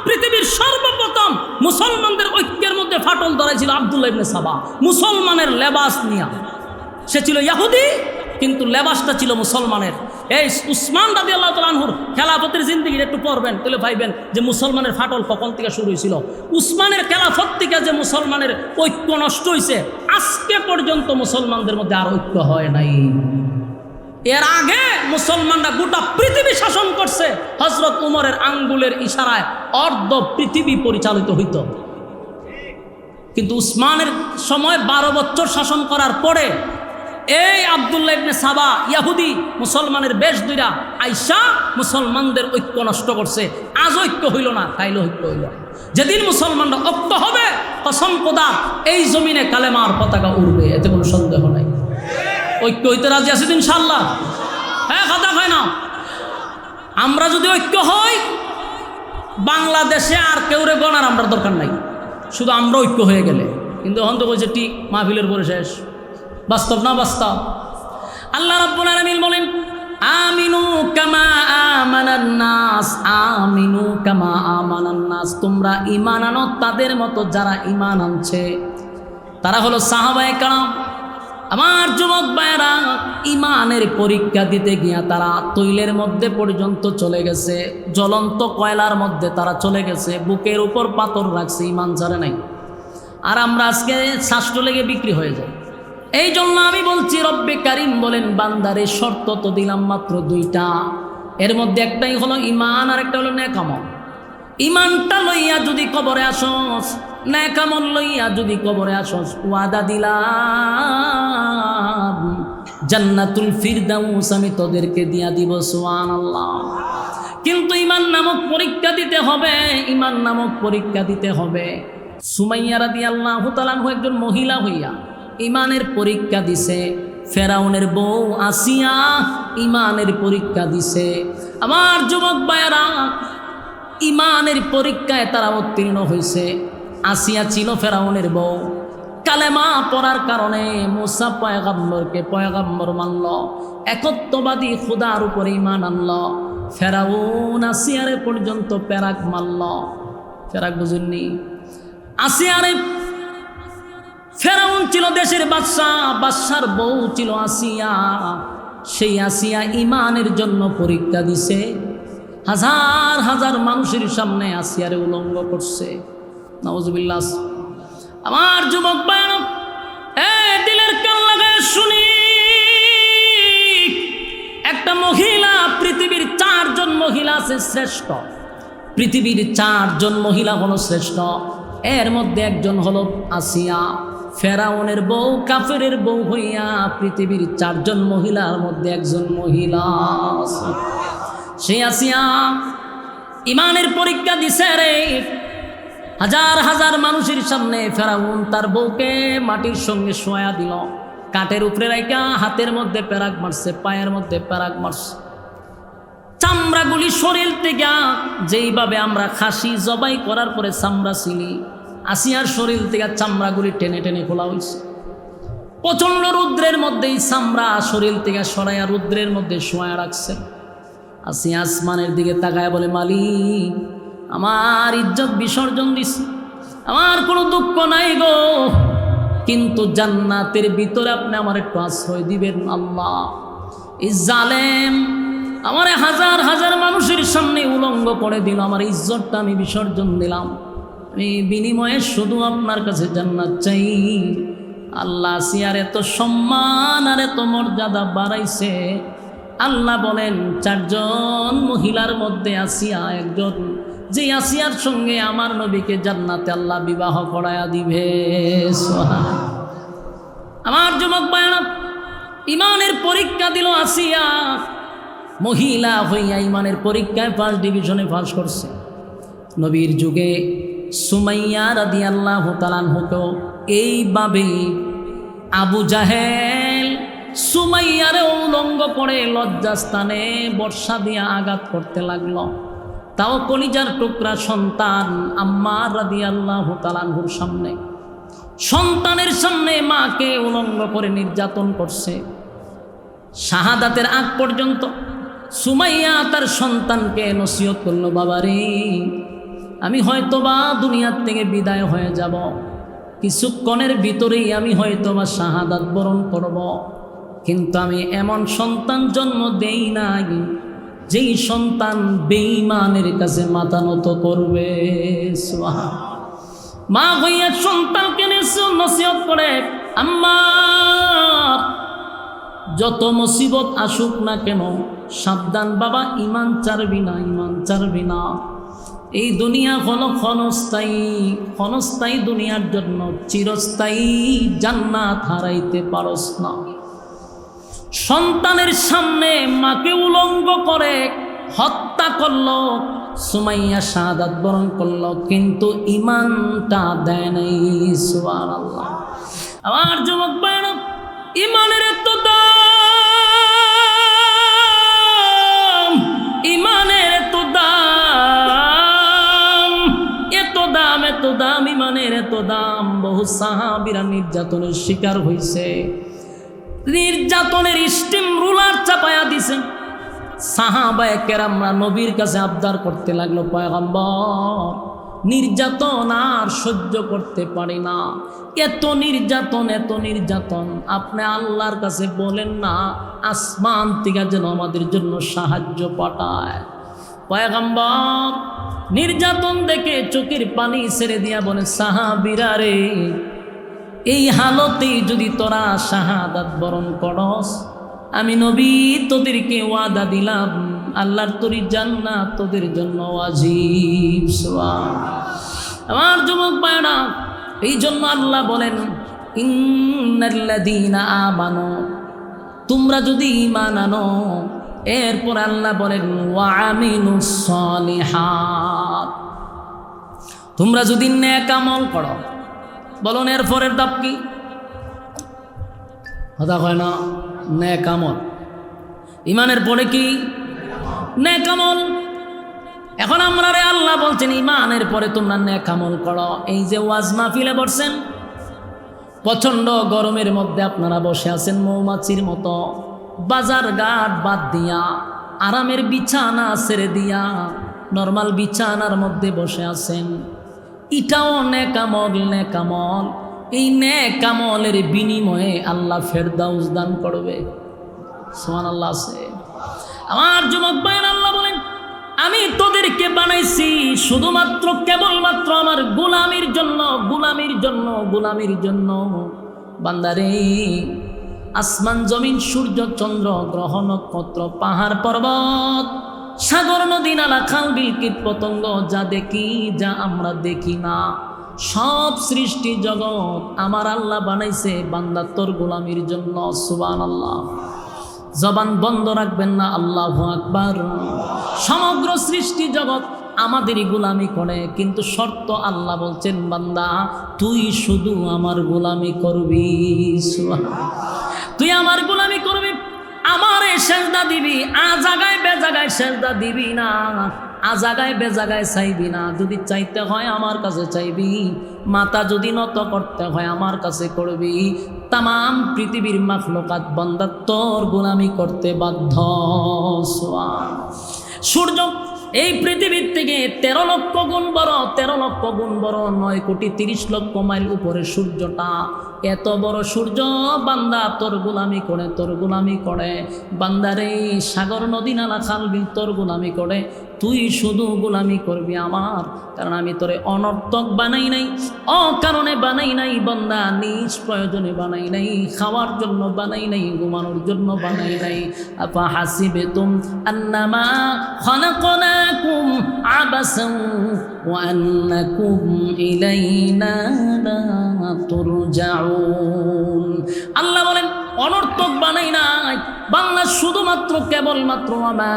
পৃথিবীর সর্বপ্রথম মুসলমানদের ঐক্যের মধ্যে ফাটল ধরেছিল। আব্দুল্লাহ ইবনে সাবা মুসলমানের লেবাস নিয়া, সে ছিল ইহুদি কিন্তু লেবাসটা ছিল মুসলমানের। এই উসমান রাদিয়াল্লাহু তাআলা আনহুর খেলাফতের জিন্দেগির একটু পড়বেন, তাহলে ভাইবেন যে মুসলমানের ফাটল কখন থেকে শুরু হয়েছিল। উসমানের খেলাফত থেকে যে মুসলমানের ঐক্য নষ্ট হয়েছে, আজকে পর্যন্ত মুসলমানদের মধ্যে আর ঐক্য হয় নাই। এর আগে মুসলমানরা গোটা পৃথিবী শাসন করছে, হযরত উমরের আঙ্গুলের ইশারায় অর্ধ পৃথিবী পরিচালিত হইত। কিন্তু উসমানের সময় 12 বছর শাসন করার পরে এই আব্দুল্লাহ ইবনে সাবা ইহুদি মুসলমানের বেশ দুইরা আইসা মুসলমানদের ঐক্য নষ্ট করছে। আজ ঐক্য হইল না, কাইল ঐক্য হইল। যেদিন মুসলমানরা ঐক্য হবে, কসম খোদা এই জমিনে কালেমার পতাকা উড়বে, এতে কোনো সন্দেহ নাই। ঐক্য হইতে রাজি আছি ইনশাআল্লাহ? হ্যাঁ, কথা হয় না? আমরা যদি ঐক্য হই, বাংলাদেশে আর কেউ রে গণার আমরা দরকার নাই, শুধু আমরা ঐক্য হয়ে গেলে। কিন্তু এখন তো বলছে ঠিক মাহফিলের পরে শেষ। বাস্তব না বাস্তব? আল্লাহ রাব্বুল আলামিন বলেন, আমিনু কামা আমানান নাস, আমিনু কামা আমানান নাস, তোমরা ঈমান আনো তাদের মতো যারা ঈমান আনছে। তারা হলো সাহাবায়ে কেরাম। আমার যুবক ভাইরা, ঈমানের পরীক্ষা দিতে গিয়া তারা তৈলের মধ্যে পর্যন্ত চলে গেছে, জ্বলন্ত কয়লার মধ্যে তারা চলে গেছে, বুকের উপর পাথর রাখছে, ঈমান ছাড়ে নাই। আর আমরা আজকে শাস্ত্র লেগে বিক্রি হয়ে যায়। এই জন্য আমি বলছি, রব্বে কারিম বলেন, বান্দারে শর্ত তো দিলাম মাত্র 2টা, এর মধ্যে একটাই হলো ঈমান আর একটা হলো নেক আমল। ঈমানটা লইয়া যদি কবরে আসস, নেক আমল লইয়া যদি কবরে আসস, ওয়াদা দিলাম জান্নাতুল ফিরদাউস আমি তোদেরকে দিয়া দিব, সুবহানাল্লাহ। কিন্তু ঈমান নামক পরীক্ষা দিতে হবে, ঈমান নামক পরীক্ষা দিতে হবে। সুমাইয়া রাদিয়াল্লাহু তাআলা একজন মহিলা হইয়া ঈমানের পরীক্ষা দিছে। ফেরাউনের বউ আসিয়া ঈমানের পরীক্ষা দিছে। আমার যুবক ভাইয়েরা, ঈমানের পরীক্ষায় তারা উত্তীর্ণ হয়েছে। আসিয়া ছিল ফেরাউনের বউ, কালেমা পড়ার কারণে মুসা পয়গম্বরকে পয়গম্বর মানল, একত্ববাদী খোদার উপরে ঈমান আনল। ফেরাউন আসিয়ারে পর্যন্ত প্যারাক মারল। প্যারাক বুঝেননি? আসিয়ারে, ফেরাউন ছিল দেশের বাদশাহ, বাদশার বউ ছিল আসিয়া। সেই আসিয়া ঈমানের জন্য পরীক্ষা দিছে, হাজার হাজার মানুষের সামনে আসিয়ারে উলঙ্গ করছে। নাউজুবিল্লাহ। আমার যুবক ভাইরা, দিলের কান লাগায় শুনি, একটা মহিলা, পৃথিবীর 4 জন মহিলা আছে শ্রেষ্ঠ, পৃথিবীর 4 জন মহিলা হলো শ্রেষ্ঠ, এর মধ্যে একজন হলো আসিয়া। ফেরাউনের বউ, কাফেরের বউ হইয়া পৃথিবীর 4 জন মহিলার মধ্যে একজন মহিলা। সেই আসিয়া ইমানের পরীক্ষা দিছে রে। হাজার হাজার মানুষের সামনে ফেরাউন তার বউকে মাটির সঙ্গে শোয়া দিল, কাঠের উপরে রাইকা হাতের মধ্যে প্যারাক মারছে, পায়ের মধ্যে প্যারাক মারছে। চামড়াগুলি শরীর থেকে যেইভাবে আমরা খাসি জবাই করার পরে চামড়া ছিলি, আসিয়ার শরীর থেকে চামড়াগুলি টেনে টেনে খোলা হয়েছে। প্রচণ্ড রুদ্রের মধ্যেই চামড়া শরীর থেকে সরাইয়া রুদ্রের মধ্যে শোয়া রাখছে। আসিয়া আসমানের দিকে তাকায় বলে, মালিক, আমার ইজ্জত বিসর্জন দিছে, আমার কোনো দুঃখ নাই গো, কিন্তু জান্নাতের ভিতরে আপনি আমার একটু আশ্রয় দিবেন আল্লাহ। এই জালেম আমার হাজার হাজার মানুষের সামনে উলঙ্গ করে দিল, আমার ইজ্জতটা আমি বিসর্জন দিলাম, আমি বিনিময়ে শুধু আপনার কাছে জান্নাত চাই। আল্লাহ আসিয়ার এত সম্মান আর এত মর্যাদা বাড়াইছে। আল্লাহ বলেন 4 জন মহিলার মধ্যে আসিয়া একজন, যে আসিয়ার সঙ্গে আমার নবীকে জান্নাতে আল্লাহ বিবাহ করায়া দিবে। আমার যুবক ভাইরা, ইমানের পরীক্ষা দিল আসিয়া, মহিলা হইয়া ইমানের পরীক্ষায় 1st ডিভিশনে পাস করছে। নবীর যুগে সুমাইয়া রাদিয়াল্লাহু তাআলা আনহুকেও এইভাবে আবু জাহেল সুমাইয়ারে উলঙ্গ করে লজ্জাস্থানে বর্ষা দিয়া আঘাত করতে লাগলো। তাও কলিজার টুকরা সন্তান আম্মার রাদিয়াল্লাহু তাআলা আনহুর সামনে, সন্তানের সামনে মাকে উলঙ্গ করে নির্যাতন করছে। শাহাদাতের আগ পর্যন্ত সুমাইয়া তার সন্তানকে নসিহত করলো, বাবারে, আমি হয়তোবা দুনিয়ার থেকে বিদায় হয়ে যাব, কিছুক্ষণের ভিতরেই আমি হয়তোবা শাহাদাত বরণ করব, কিন্তু আমি এমন সন্তান জন্ম দেই নাই যেই সন্তান বেঈমানের কাছে মাথা নত করবে। মা হইয়া সন্তানকে নসিহত করে, আম্মা, যত মুসিবত আসুক না কেন সাবধান বাবা, ইমান ছাড়বি না, ইমান ছাড়বি না। এই দুনিয়া হলো ক্ষণস্থায়ী, ক্ষণস্থায়ী দুনিয়ার জন্য চিরস্থায়ী জান্নাত হারাইতে পারস না। সন্তানের সামনে মাকে উলঙ্গ করে হত্যা করলো, সুমাইয়া শাহাদাত বরণ করলো, কিন্তু ইমানটা দেয় নাই। সুবহানাল্লাহ। আমার যুবক ভাইরা, ইমানের এত দাম, ইমানের এত দাম, এত দাম, এত দাম, ইমানের এত দাম। বহু সাহাবীরা নির্যাতনের শিকার হয়েছে, নির্যাতনের স্টিম রুলার চাপায়া দিছে। সাহাবায়ে কেরামরা নবীর কাছে আবদার করতে লাগলো, পয়গম্বর, নির্যাতন আর সহ্য করতে পারি না, এত নির্যাতন, এত নির্যাতন, আপনি আল্লাহর কাছে বলেন না আসমান থেকে যেন আমাদের জন্য সাহায্য পাঠায়। পয়গম্বর নির্যাতন দেখে চোখের পানি ছেড়ে দিয়া বলে, সাহাবীরা রে, এই হালতেই যদি তোরা শাহাদাত বরণ করস, আমি নবী তোদেরকে ওয়াদা দিলাম আল্লাহর তরি জান্নাত তোদের জন্য ওয়াজিব। আমার যুবক ভাইরা, এই জন্য আল্লাহ বলেন, ইন্নাল্লাযীনা আমানু, তোমরা যদি ঈমান আনো, এরপর আল্লাহ বলেন ওয়া আমিলুস সালিহাত, তোমরা যদি নেক আমল করো। বলুন এর পরের ধাপ কি? কথা হয় না, নেক আমল। ইমানের পরে কি? নেক আমল। এখন আমরা রে আল্লাহ বলছেন ইমানের পরে তোমরা নেক আমল করো। এই যে ওয়াজ মাহফিলে বসছেন, প্রচণ্ড গরমের মধ্যে আপনারা বসে আছেন মৌমাছির মতো, বাজার ঘাট বাদ দিয়া, আরামের বিছানা ছেড়ে দিয়া নর্মাল বিছানার মধ্যে বসে আছেন। এটাও নেক আমল, নেক আমল। এই নেক আমলের বিনিময়ে আল্লাহ ফেরদাউস দান করবে। সুবহানাল্লাহ আছে। আমার যুবক ভাইয়ের আল্লাহ বলেন, আমি তোদেরকে বানাইছি শুধুমাত্র কেবলমাত্র আমার গোলামির জন্য, গোলামির জন্য, গোলামির জন্য। বান্দারে, আসমান জমিন, সূর্য চন্দ্র গ্রহ নক্ষত্র পাহাড় পর্বত সাগর নদী নালা খাল বিল কীট পতঙ্গ যা দেখি যা আমরা দেখি না, সব সৃষ্টি জগৎ আমার আল্লাহ বানাইছে বান্দা তোর গোলামির জন্য। সুবহানাল্লাহ। জবান বন্ধ রাখবেন না, আল্লাহু আকবার। সমগ্র সৃষ্টি জগৎ আমাদেরই গোলামি করে, কিন্তু শর্ত আল্লাহ বলছেন বান্দা তুই শুধু আমার গোলামি করবি। তুই আমার গোলামি করবি, আমারে সেজদা দিবি, জায়গায় বে জায়গায় সেজদা দিবি না, জায়গায় বে জায়গায় চাইবি না। যদি চাইতে হয় আমার কাছে চাইবি, মাথা যদি নত করতে হয় আমার কাছে করবি। তামাম পৃথিবীর মাখলুকাত বান্দা তোর গোলামি করতে বাধ্য। সূর্য এই পৃথিবীর থেকে 13 লক্ষ গুণ বড়, 13 লক্ষ গুণ বড়, 9 কোটি 30 লক্ষ মাইল উপরে সূর্যটা। এত বড় সূর্য বান্দা তোর গোলামি করে, তোর গোলামি করে। বান্দারে সাগর নদী নালা খাল বিল তোর গোলামি করে, তুই শুধু গোলামি করবি আমার। কারণ আমি তোরে অনর্থক বানাই নাই, অকারণে বানাই নাই বান্দা, নিজ প্রয়োজনে বানাই নাই, খাওয়ার জন্য বানাই নাই, ঘুমানোর জন্য বানাই নাই। আফা হাসিবেতুম আন্নামা খালাকনাকুম আবাসান ওয়া আন্নাকুম ইলাইনা লা তুরজাউন। আল্লাহ বলেন অনর্থক বানাই নাই বাংলা, শুধুমাত্র কেবলমাত্র আমা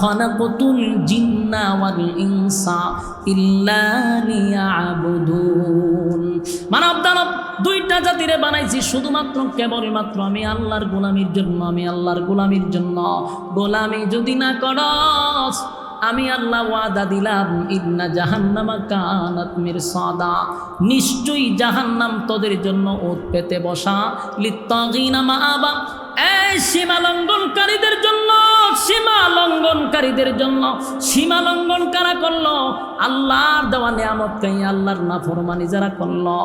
খালাকাতুল জিন্না ওয়াল ইনসা ইল্লা লিয়াবুদুন। মানব দানব দুইটা জাতিরে বানাইছি শুধুমাত্র কেবলমাত্র আমি আল্লাহর গোলামির জন্য, আমি আল্লাহর গোলামির জন্য। গোলামি যদি না করস আমি আল্লাহ ওয়াদা দিলাম, ইন্না জাহান্নামা কানাত মিরসাদা, নিশ্চয়ই জাহান্নাম তোদের জন্য ওত পেতে বসা, লিত্তাগিনা মাআবা, এই সীমা লঙ্ঘনকারীদের জন্য, সীমা লঙ্ঘনকারীদের জন্য। সীমা লঙ্ঘন কারা করলো? আল্লাহর দেওয়া নিয়ামত খাই আল্লাহর নাফরমানি যারা করলো।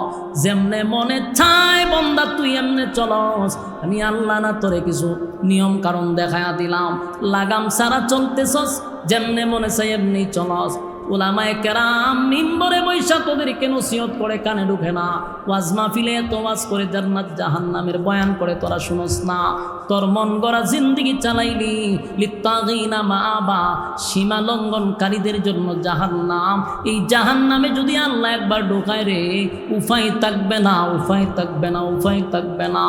যেমনে মনে চায় বান্দা তুই এমনে চলস, আমি আল্লাহ না তোরে কিছু নিয়ম কারণ দেখায়া দিলাম, লাগাম সারা চলতেছস, যেমনে মনে চাই এমনি চলস। উলামায়ে কেরাম মিম্বরে বৈশা তোদেরকে নসিহত করে, কানে ঢুকে না। ওয়াজ মাহফিলে এত ওয়াজ করে জান্নাত জাহান্নামের বয়ান করে, তোরা শুনস না। তোর মন গড়া জিন্দেগি চালাইলি, লিত্তাগিনা মাআবা, সীমা লঙ্ঘনকারীদের জন্য জাহান্নাম। এই জাহান্নামে যদি আল্লাহ একবার ঢোকায় রে, উপায় থাকবে না, উপায় থাকবে না, উপায় থাকবে না।